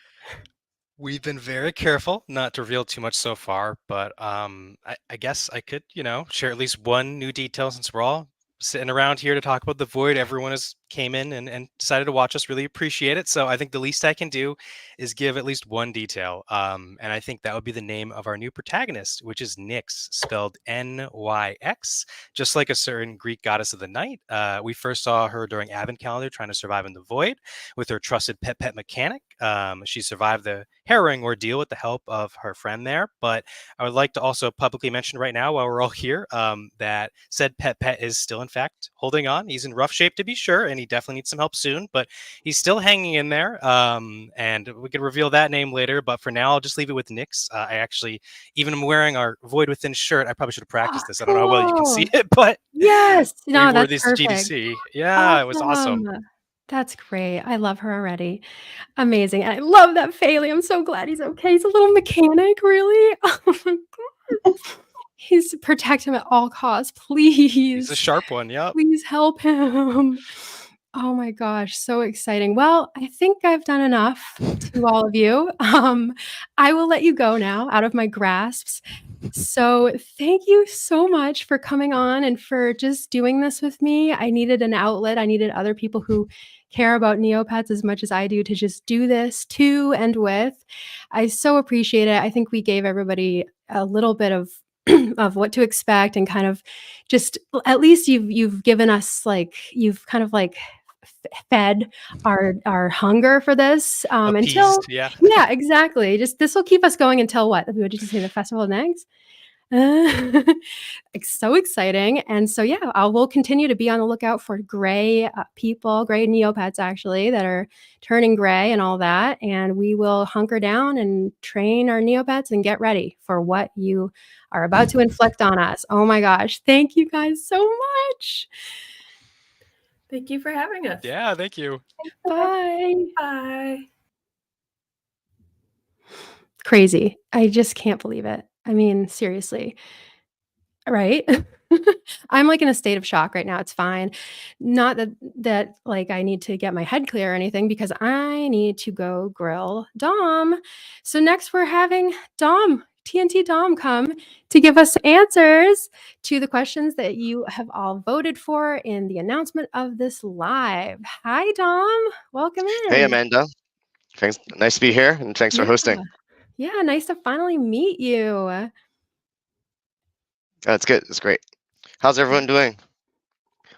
We've been very careful not to reveal too much so far, but I guess I could, share at least one new detail since we're all sitting around here to talk about the void. Everyone has came in and decided to watch us. Really appreciate it. So I think the least I can do is give at least one detail. And I think that would be the name of our new protagonist, which is Nyx, spelled Nyx, just like a certain Greek goddess of the night. We first saw her during Advent calendar trying to survive in the void with her trusted pet mechanic. She survived the harrowing ordeal with the help of her friend there. But I would like to also publicly mention right now, while we're all here, that said pet is still, in fact, holding on. He's in rough shape, to be sure, and he definitely needs some help soon, but he's still hanging in there. And we could reveal that name later, but for now, I'll just leave it with Nyx. I actually, even am wearing our Void Within shirt. I probably should have practiced this. I don't know how well you can see it, but Yes. we No, wore that's these to perfect. GDC. Yeah, it was awesome. That's great. I love her already. Amazing. And I love that Faley. I'm so glad he's okay. He's a little mechanic, really. Oh my God. He's protect him at all costs. Please. He's a sharp one. Yep. Please help him. Oh my gosh, so exciting. Well, I think I've done enough to all of you. I will let you go now out of my grasps. So thank you so much for coming on and for just doing this with me. I needed an outlet. I needed other people who care about Neopets as much as I do to just do this to and with. I so appreciate it. I think we gave everybody a little bit of of what to expect and kind of just at least you've given us like you've kind of like fed our hunger for this until Appeased, yeah. yeah, exactly. Just this will keep us going until what? What did you say? The Festival of Eggs? It's so exciting. And so, yeah, I will continue to be on the lookout for gray people, gray Neopets actually, that are turning gray and all that. And we will hunker down and train our Neopets and get ready for what you are about to inflict on us. Oh my gosh. Thank you guys so much. Thank you for having us. Yeah, thank you. Bye. Bye. Crazy. I just can't believe it. I mean, seriously. Right? I'm, like, in a state of shock right now, it's fine. Not that, like, I need to get my head clear or anything because I need to go grill Dom. So next we're having Dom, TNT Dom, come to give us answers to the questions that you have all voted for in the announcement of this live. Hi, Dom. Welcome in. Hey, Amanda. Thanks. Nice to be here, and thanks for hosting. Yeah, nice to finally meet you. That's good. That's great. How's everyone doing?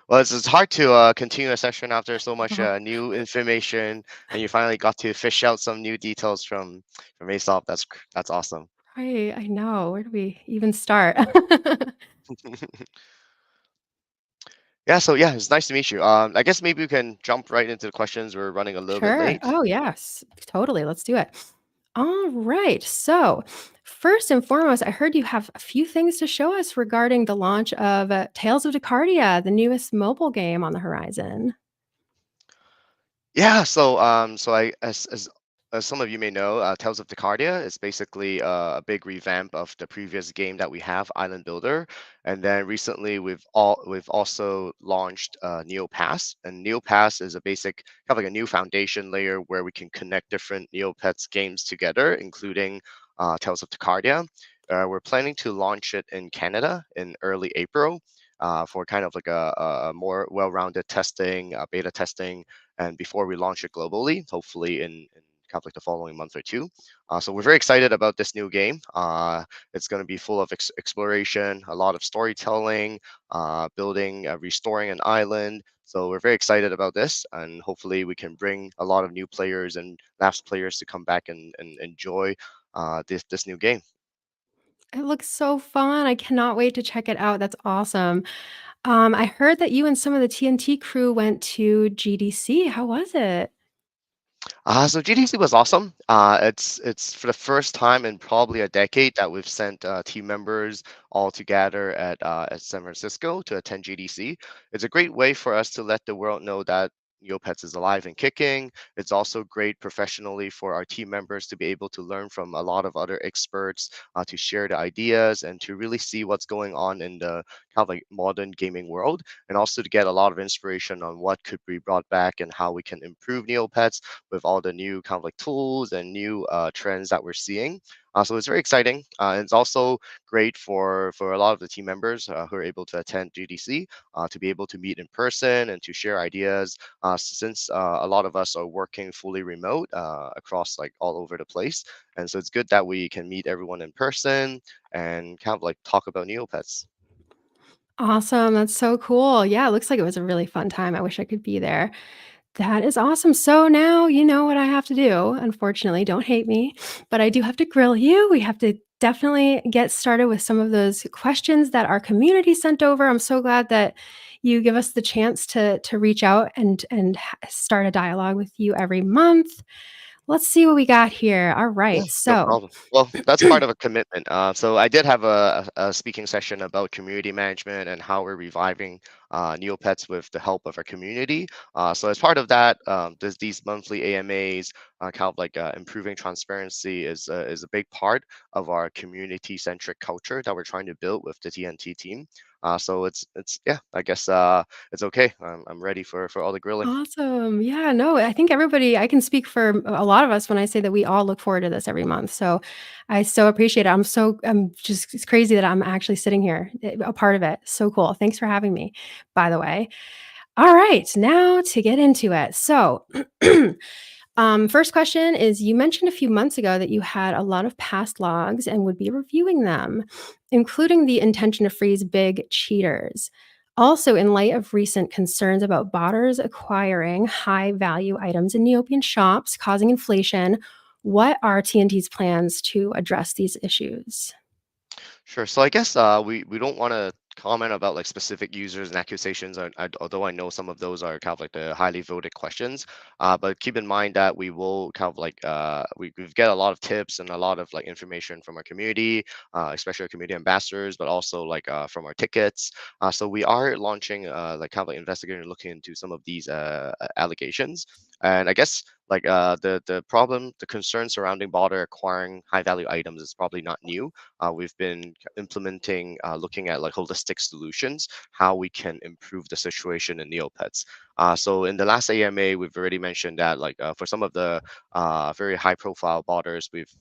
Well, it's hard to continue a session after so much new information, and you finally got to fish out some new details from Aesop. That's awesome. Right, I know. Where do we even start? Yeah, so yeah, it's nice to meet you. I guess maybe we can jump right into the questions. We're running a little bit Sure. late. Oh, yes. Totally. Let's do it. All right. So, first and foremost, I heard you have a few things to show us regarding the launch of Tales of Decardia, the newest mobile game on the horizon. Yeah, so as some of you may know, Tales of Decardia is basically a big revamp of the previous game that we have, Island Builder, and then recently we've also launched Neopets, and Neopets is a basic kind of like a new foundation layer where we can connect different Neopets games together, including Tales of Decardia. We're planning to launch it in Canada in early April. For kind of like a more well-rounded testing, beta testing, and before we launch it globally, hopefully in kind of like the following month or two. So we're very excited about this new game. It's going to be full of exploration, a lot of storytelling, building, restoring an island. So we're very excited about this, and hopefully we can bring a lot of new players and lapsed players to come back and enjoy this new game. It looks so fun. I cannot wait to check it out. That's awesome. I heard that you and some of the TNT crew went to GDC. How was it? So GDC was awesome. It's for the first time in probably a decade that we've sent team members all together at San Francisco to attend GDC. It's a great way for us to let the world know that Neopets is alive and kicking. It's also great professionally for our team members to be able to learn from a lot of other experts, to share the ideas and to really see what's going on in the kind of like modern gaming world, and also to get a lot of inspiration on what could be brought back and how we can improve Neopets with all the new kind of like tools and new trends that we're seeing. So it's very exciting. It's also great for a lot of the team members who are able to attend GDC to be able to meet in person and to share ideas. Since a lot of us are working fully remote across like all over the place, and so it's good that we can meet everyone in person and kind of like talk about Neopets. Awesome. That's so cool. Yeah, it looks like it was a really fun time. I wish I could be there. That is awesome. So now you know what I have to do. Unfortunately, don't hate me, but I do have to grill you. We have to definitely get started with some of those questions that our community sent over. I'm so glad that you give us the chance to reach out and start a dialogue with you every month. Let's see what we got here. All Yeah, right. no So, problem. Well, that's part of a commitment. So I did have a speaking session about community management and how we're reviving Neopets with the help of our community. So as part of that, there's these monthly AMAs, kind of like improving transparency is a big part of our community-centric culture that we're trying to build with the TNT team. So it's yeah, I guess it's okay. I'm ready for all the grilling. awesome. Yeah, no, I think everybody I can speak for a lot of us when I say that we all look forward to this every month. So I so appreciate it. I'm just it's crazy that I'm actually sitting here, a part of it. So cool. Thanks for having me, by the way. All right, now to get into it. So, first question is you mentioned a few months ago that you had a lot of past logs and would be reviewing them, including the intention to freeze big cheaters. Also, in light of recent concerns about botters acquiring high value items in Neopian shops, causing inflation, what are TNT's plans to address these issues? Sure. So I guess we don't want to comment about like specific users and accusations, although I know some of those are kind of like the highly voted questions. But keep in mind that we will kind of like we get a lot of tips and a lot of like information from our community, especially our community ambassadors, but also like from our tickets. So we are launching like kind of like investigating and looking into some of these allegations. And I guess like the problem, the concern surrounding border acquiring high value items is probably not new. We've been implementing, looking at like holistic solutions, how we can improve the situation in Neopets. So in the last AMA, we've already mentioned that like for some of the very high profile botters, we've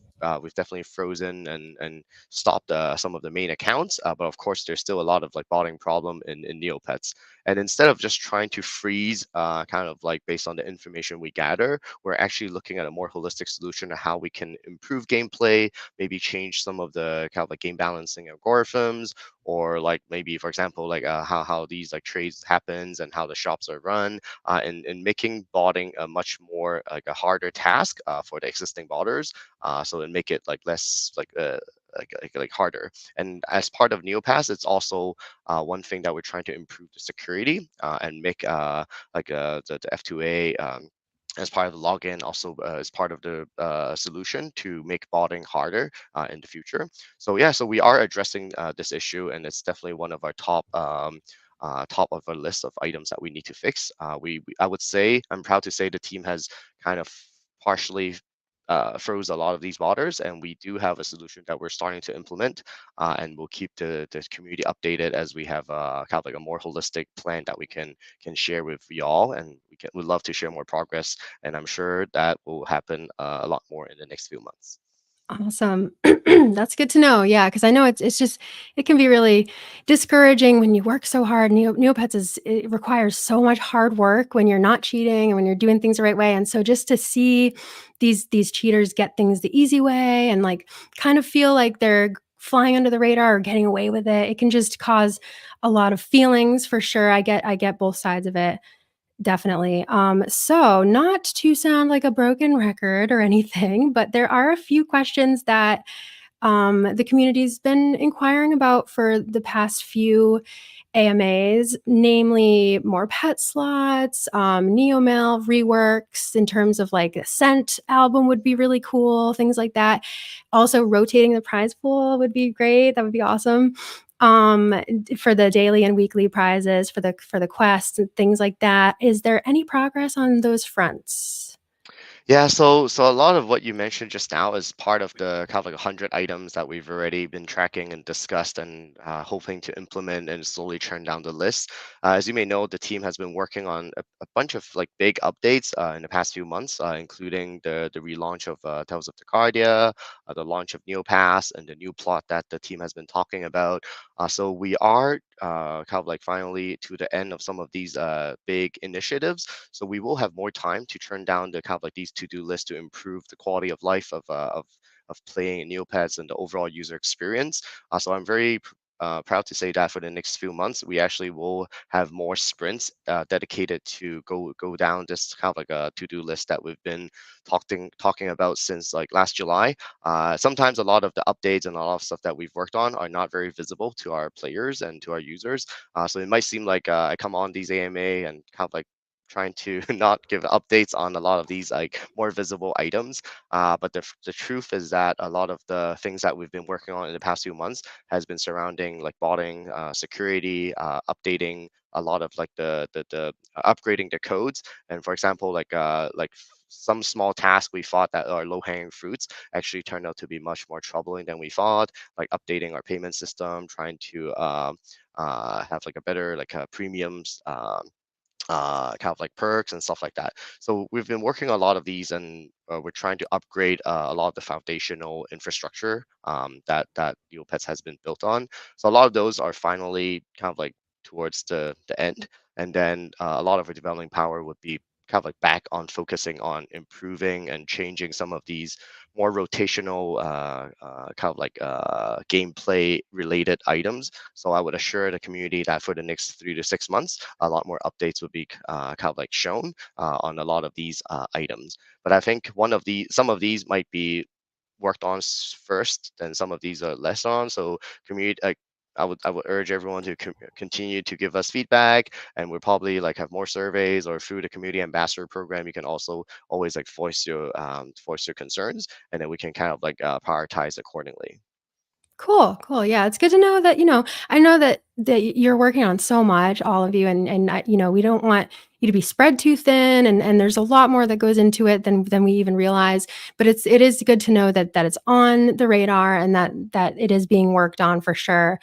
definitely frozen and stopped some of the main accounts. But of course, there's still a lot of like botting problem in Neopets. And instead of just trying to freeze, kind of like based on the information we gather, we're actually looking at a more holistic solution of how we can improve gameplay, maybe change some of the kind of like game balancing algorithms, or like maybe for example like how these like trades happens and how the shops are run, and making botting a much more like a harder task for the existing botters, so it make it like less like harder. And as part of Neopass, it's also one thing that we're trying to improve the security and make the F2A as part of the login also as part of the solution to make botting harder in the future. So yeah, so we are addressing this issue, and it's definitely one of our top of our list of items that we need to fix. I would say, I'm proud to say the team has kind of partially froze a lot of these botters, and we do have a solution that we're starting to implement, and we'll keep the community updated as we have kind of like a more holistic plan that we can share with y'all, and we'd love to share more progress, and I'm sure that will happen a lot more in the next few months. Awesome. That's good to know. Yeah, because I know it's just it can be really discouraging when you work so hard. Neopets it requires so much hard work when you're not cheating and when you're doing things the right way. And so just to see these cheaters get things the easy way and like kind of feel like they're flying under the radar or getting away with it, it can just cause a lot of feelings for sure. I get both sides of it. Definitely. So not to sound like a broken record or anything, but there are a few questions that the community's been inquiring about for the past few AMAs, namely more pet slots, Neomail reworks in terms of like a scent album would be really cool, things like that. Also, rotating the prize pool would be great. That would be awesome. For the daily and weekly prizes, for the quests and things like that. Is there any progress on those fronts? Yeah, so a lot of what you mentioned just now is part of the kind of like 100 items that we've already been tracking and discussed and hoping to implement and slowly turn down the list. As you may know, the team has been working on a bunch of like big updates in the past few months, including the relaunch of Tales of Decardia, the launch of Neopass, and the new plot that the team has been talking about. So we are kind of like finally to the end of some of these big initiatives. So we will have more time to turn down the kind of like these to-do lists to improve the quality of life of playing in Neopets and the overall user experience. So I'm very proud to say that for the next few months, we actually will have more sprints dedicated to go down this kind of like a to-do list that we've been talking about since like last July. Sometimes a lot of the updates and a lot of stuff that we've worked on are not very visible to our players and to our users. So it might seem like I come on these AMA and kind of like trying to not give updates on a lot of these like more visible items. But the truth is that a lot of the things that we've been working on in the past few months has been surrounding like botting, security, updating a lot of like the upgrading the codes. And for example, like some small tasks we thought that are low-hanging fruits actually turned out to be much more troubling than we thought, like updating our payment system, trying to have like a better like premiums kind of like perks and stuff like that. So we've been working on a lot of these, and we're trying to upgrade a lot of the foundational infrastructure that Neopets has been built on. So a lot of those are finally kind of like towards the end, and then a lot of our developing power would be kind of like back on focusing on improving and changing some of these more rotational kind of like gameplay related items. So I would assure the community that for the next 3 to 6 months, a lot more updates would be kind of like shown on a lot of these items. But I think some of these might be worked on first, then some of these are less on. So community, I would urge everyone to continue to give us feedback, and we'll probably like have more surveys, or through the community ambassador program, you can also always like voice your concerns, and then we can kind of like prioritize accordingly. Cool, cool. Yeah, it's good to know that, I know that you're working on so much, all of you, and we don't want you to be spread too thin, and there's a lot more that goes into it than we even realize. But it is good to know that it's on the radar and that it is being worked on for sure.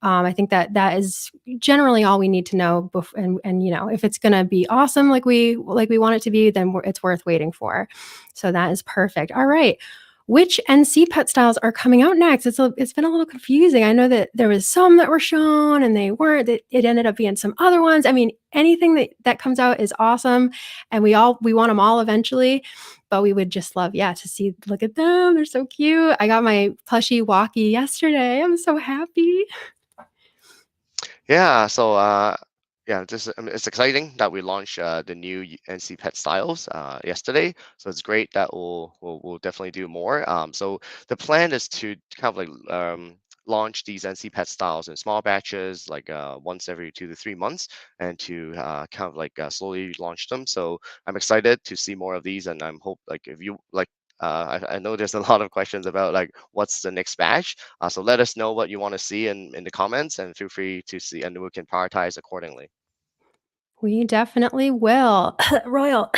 I think that is generally all we need to know. And if it's gonna be awesome like we want it to be, then it's worth waiting for. So that is perfect. All right. Which NC pet styles are coming out next? It's been a little confusing. I know that there was some that were shown and they weren't. It ended up being some other ones. I mean, anything that comes out is awesome, and we want them all eventually. But we would just love, yeah, to see. Look at them; they're so cute. I got my plushie walkie yesterday. I'm so happy. Yeah, so yeah, it's exciting that we launched the new NC Pet styles yesterday. So it's great that we'll definitely do more. So the plan is to kind of like launch these NC Pet styles in small batches, like once every 2 to 3 months, and to kind of like slowly launch them. So I'm excited to see more of these, and I'm hope like if you like. I know there's a lot of questions about like what's the next batch. So let us know what you want to see in the comments, and feel free to see, and we can prioritize accordingly. We definitely will. Royal.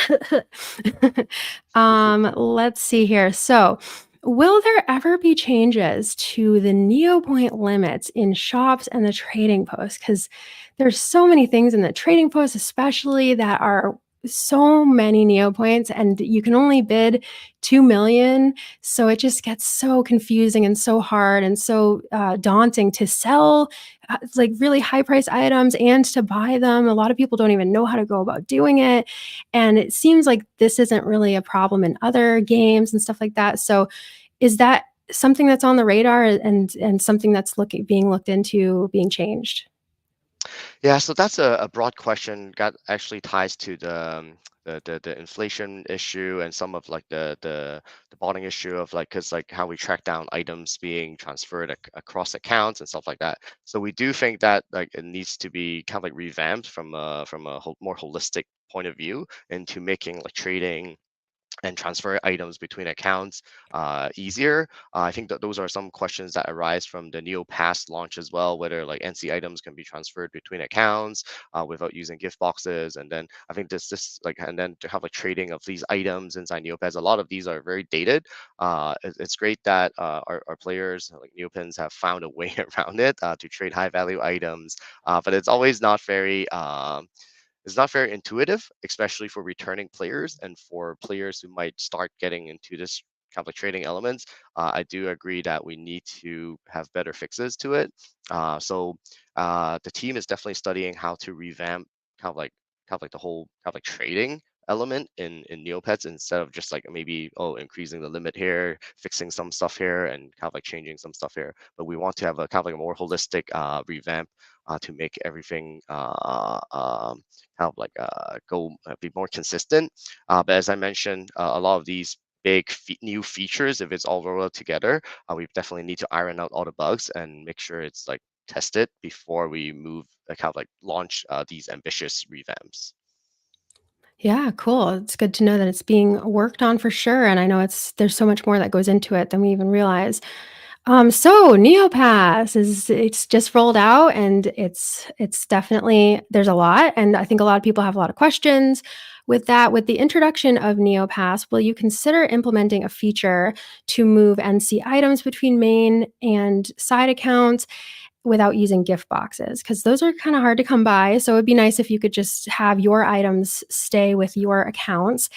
Let's see here. So, will there ever be changes to the Neopoint limits in shops and the trading post? Because there's so many things in the trading post, especially that are so many Neopoints, and you can only bid 2 million. So it just gets so confusing and so hard and so daunting to sell like really high price items and to buy them. A lot of people don't even know how to go about doing it. And it seems like this isn't really a problem in other games and stuff like that. So is that something that's on the radar and something that's being looked into being changed? Yeah, so that's a broad question. That actually ties to the inflation issue and some of like the bonding issue of like because like how we track down items being transferred across accounts and stuff like that. So we do think that like it needs to be kind of like revamped from a more holistic point of view into making like trading and transfer items between accounts easier. I think that those are some questions that arise from the Neopass launch as well, whether like NC items can be transferred between accounts without using gift boxes. And then I think this like, and then to have like trading of these items inside Neopets, a lot of these are very dated. It's great that our players like Neopens have found a way around it to trade high value items, but it's not very intuitive, especially for returning players and for players who might start getting into this kind of like trading elements. I do agree that we need to have better fixes to it. The team is definitely studying how to revamp kind of like the whole kind of like trading element in Neopets instead of just like maybe increasing the limit here, fixing some stuff here, and kind of like changing some stuff here. But we want to have a kind of like a more holistic revamp to make everything kind of like be more consistent. But as I mentioned, a lot of these big new features, if it's all rolled out together, we definitely need to iron out all the bugs and make sure it's like tested before we move, kind of like launch these ambitious revamps. Yeah, cool. It's good to know that it's being worked on for sure. And I know there's so much more that goes into it than we even realize. So Neopass it's just rolled out and it's definitely there's a lot. And I think a lot of people have a lot of questions with that. With the introduction of Neopass, will you consider implementing a feature to move NC items between main and side accounts without using gift boxes? Because those are kind of hard to come by. So it'd be nice if you could just have your items stay with your accounts.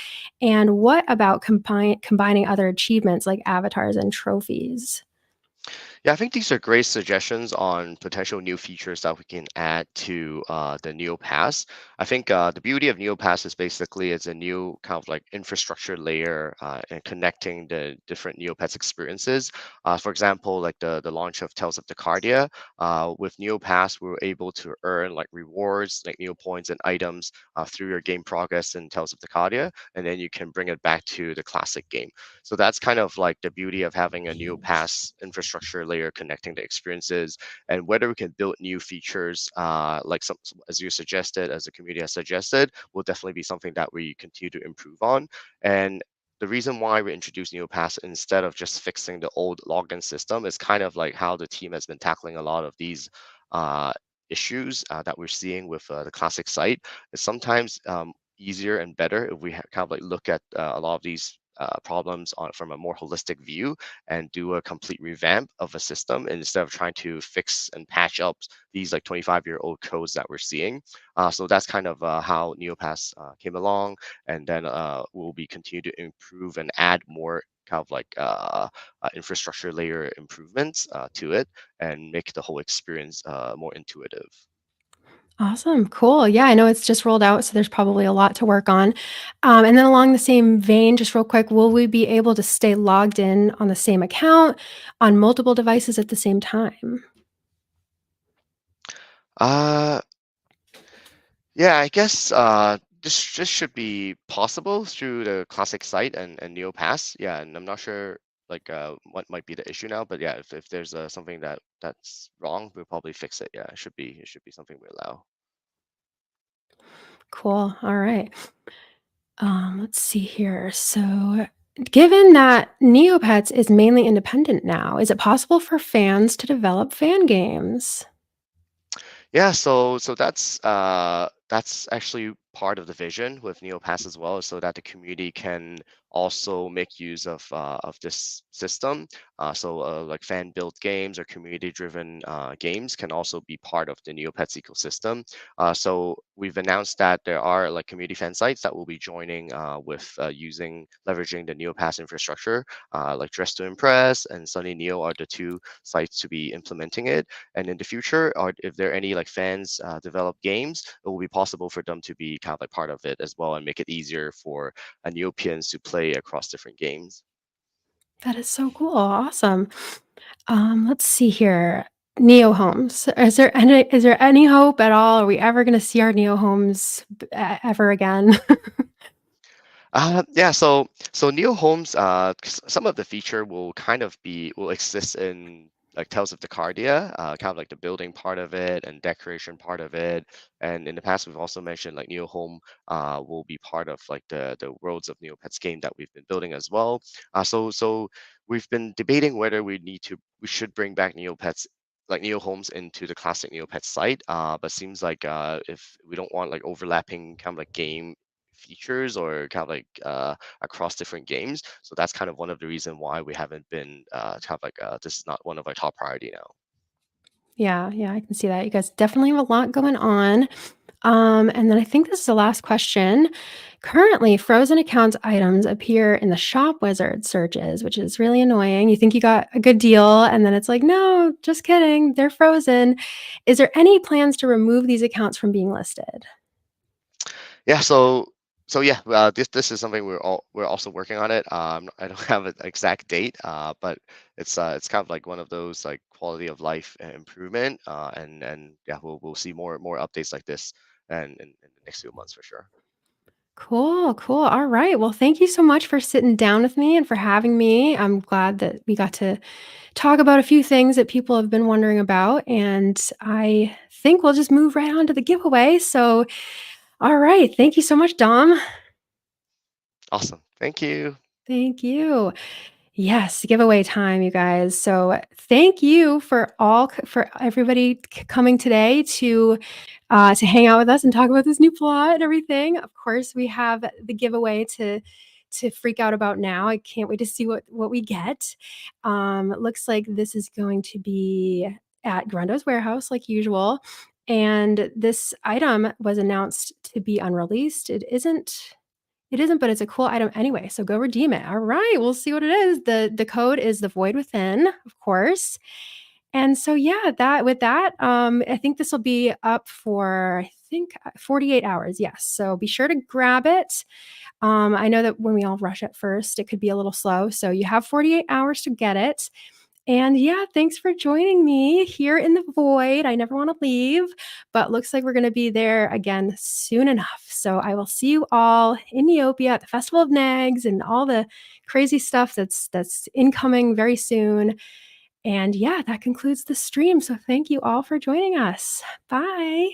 And what about combining other achievements like avatars and trophies? Yeah, I think these are great suggestions on potential new features that we can add to the NeoPass. I think the beauty of NeoPass is basically it's a new kind of like infrastructure layer and connecting the different Neopets experiences. For example, like the launch of Tales of Decardia, with NeoPass, we were able to earn like rewards, like Neopoints and items through your game progress in Tales of Decardia, and then you can bring it back to the classic game. So that's kind of like the beauty of having a new pass infrastructure layer connecting the experiences, and whether we can build new features like as you suggested, as the community has suggested, will definitely be something that we continue to improve on. And the reason why we introduced NeoPass instead of just fixing the old login system is kind of like how the team has been tackling a lot of these uh, issues that we're seeing with the classic site. It's sometimes easier and better if we kind of like look at a lot of these problems from a more holistic view and do a complete revamp of a system instead of trying to fix and patch up these like 25-year-old codes that we're seeing. So that's kind of how Neopass came along, and then we'll be continue to improve and add more kind of like infrastructure layer improvements to it and make the whole experience more intuitive. Awesome. Cool. Yeah, I know it's just rolled out, so there's probably a lot to work on. And then along the same vein, just real quick, will we be able to stay logged in on the same account on multiple devices at the same time? Uh, yeah, I guess this should be possible through the classic site and Neopass. Yeah, and I'm not sure like what might be the issue now, but yeah, if there's something that's wrong, we'll probably fix it. Yeah, it should be something we allow. Cool. All right. Let's see here. So, given that Neopets is mainly independent now, is it possible for fans to develop fan games? Yeah, so that's actually part of the vision with NeoPass as well, so that the community can also make use of this system. Like fan-built games or community-driven games can also be part of the Neopets ecosystem. So we've announced that there are like community fan sites that will be joining with leveraging the NeoPass infrastructure, like Dress to Impress and Sunny Neo are the two sites to be implementing it. And in the future, or if there are any like fans develop games, it will be possible for them to be kind of like part of it as well and make it easier for Neopians to play across different games. That is so cool. Awesome. Let's see here. Neo homes. Is there any hope at all? Are we ever going to see our Neo homes ever again? Yeah, so Neo Homes, some of the feature will exist in like Tales of Decardia, kind of like the building part of it and decoration part of it. And in the past, we've also mentioned like Neo Home will be part of like the Worlds of Neopets game that we've been building as well. So we've been debating whether we should bring back Neopets like Neo Homes into the classic Neopets site. But seems like if we don't want like overlapping kind of like game features or kind of like across different games. So that's kind of one of the reason why we haven't been kind of like this is not one of our top priority now. Yeah, yeah, I can see that. You guys definitely have a lot going on. And then I think this is the last question. Currently, frozen accounts items appear in the shop wizard searches, which is really annoying. You think you got a good deal, and then it's like, no, just kidding, they're frozen. Is there any plans to remove these accounts from being listed? Yeah, so yeah, this is something we're also working on it. I don't have an exact date, but it's kind of like one of those like quality of life improvement, and yeah, we'll see more updates like this and in the next few months for sure. Cool, cool. All right. Well, thank you so much for sitting down with me and for having me. I'm glad that we got to talk about a few things that people have been wondering about. And I think we'll just move right on to the giveaway. So, all right. Thank you so much, Dom. Awesome, thank you. Thank you. Yes, giveaway time, you guys. So thank you for everybody coming today to hang out with us and talk about this new plot and everything. Of course, we have the giveaway to freak out about now. I can't wait to see what we get. It looks like this is going to be at Grundo's warehouse, like usual. And this item was announced to be unreleased. It isn't, but it's a cool item anyway. So go redeem it. All right, we'll see what it is. The code is the Void Within, of course. And so yeah, I think this will be up for 48 hours. Yes. So be sure to grab it. I know that when we all rush at first, it could be a little slow. So you have 48 hours to get it. And yeah, thanks for joining me here in the void. I never want to leave, but looks like we're going to be there again soon enough. So I will see you all in Neopia at the Festival of Nags and all the crazy stuff that's incoming very soon. And yeah, that concludes the stream. So thank you all for joining us. Bye.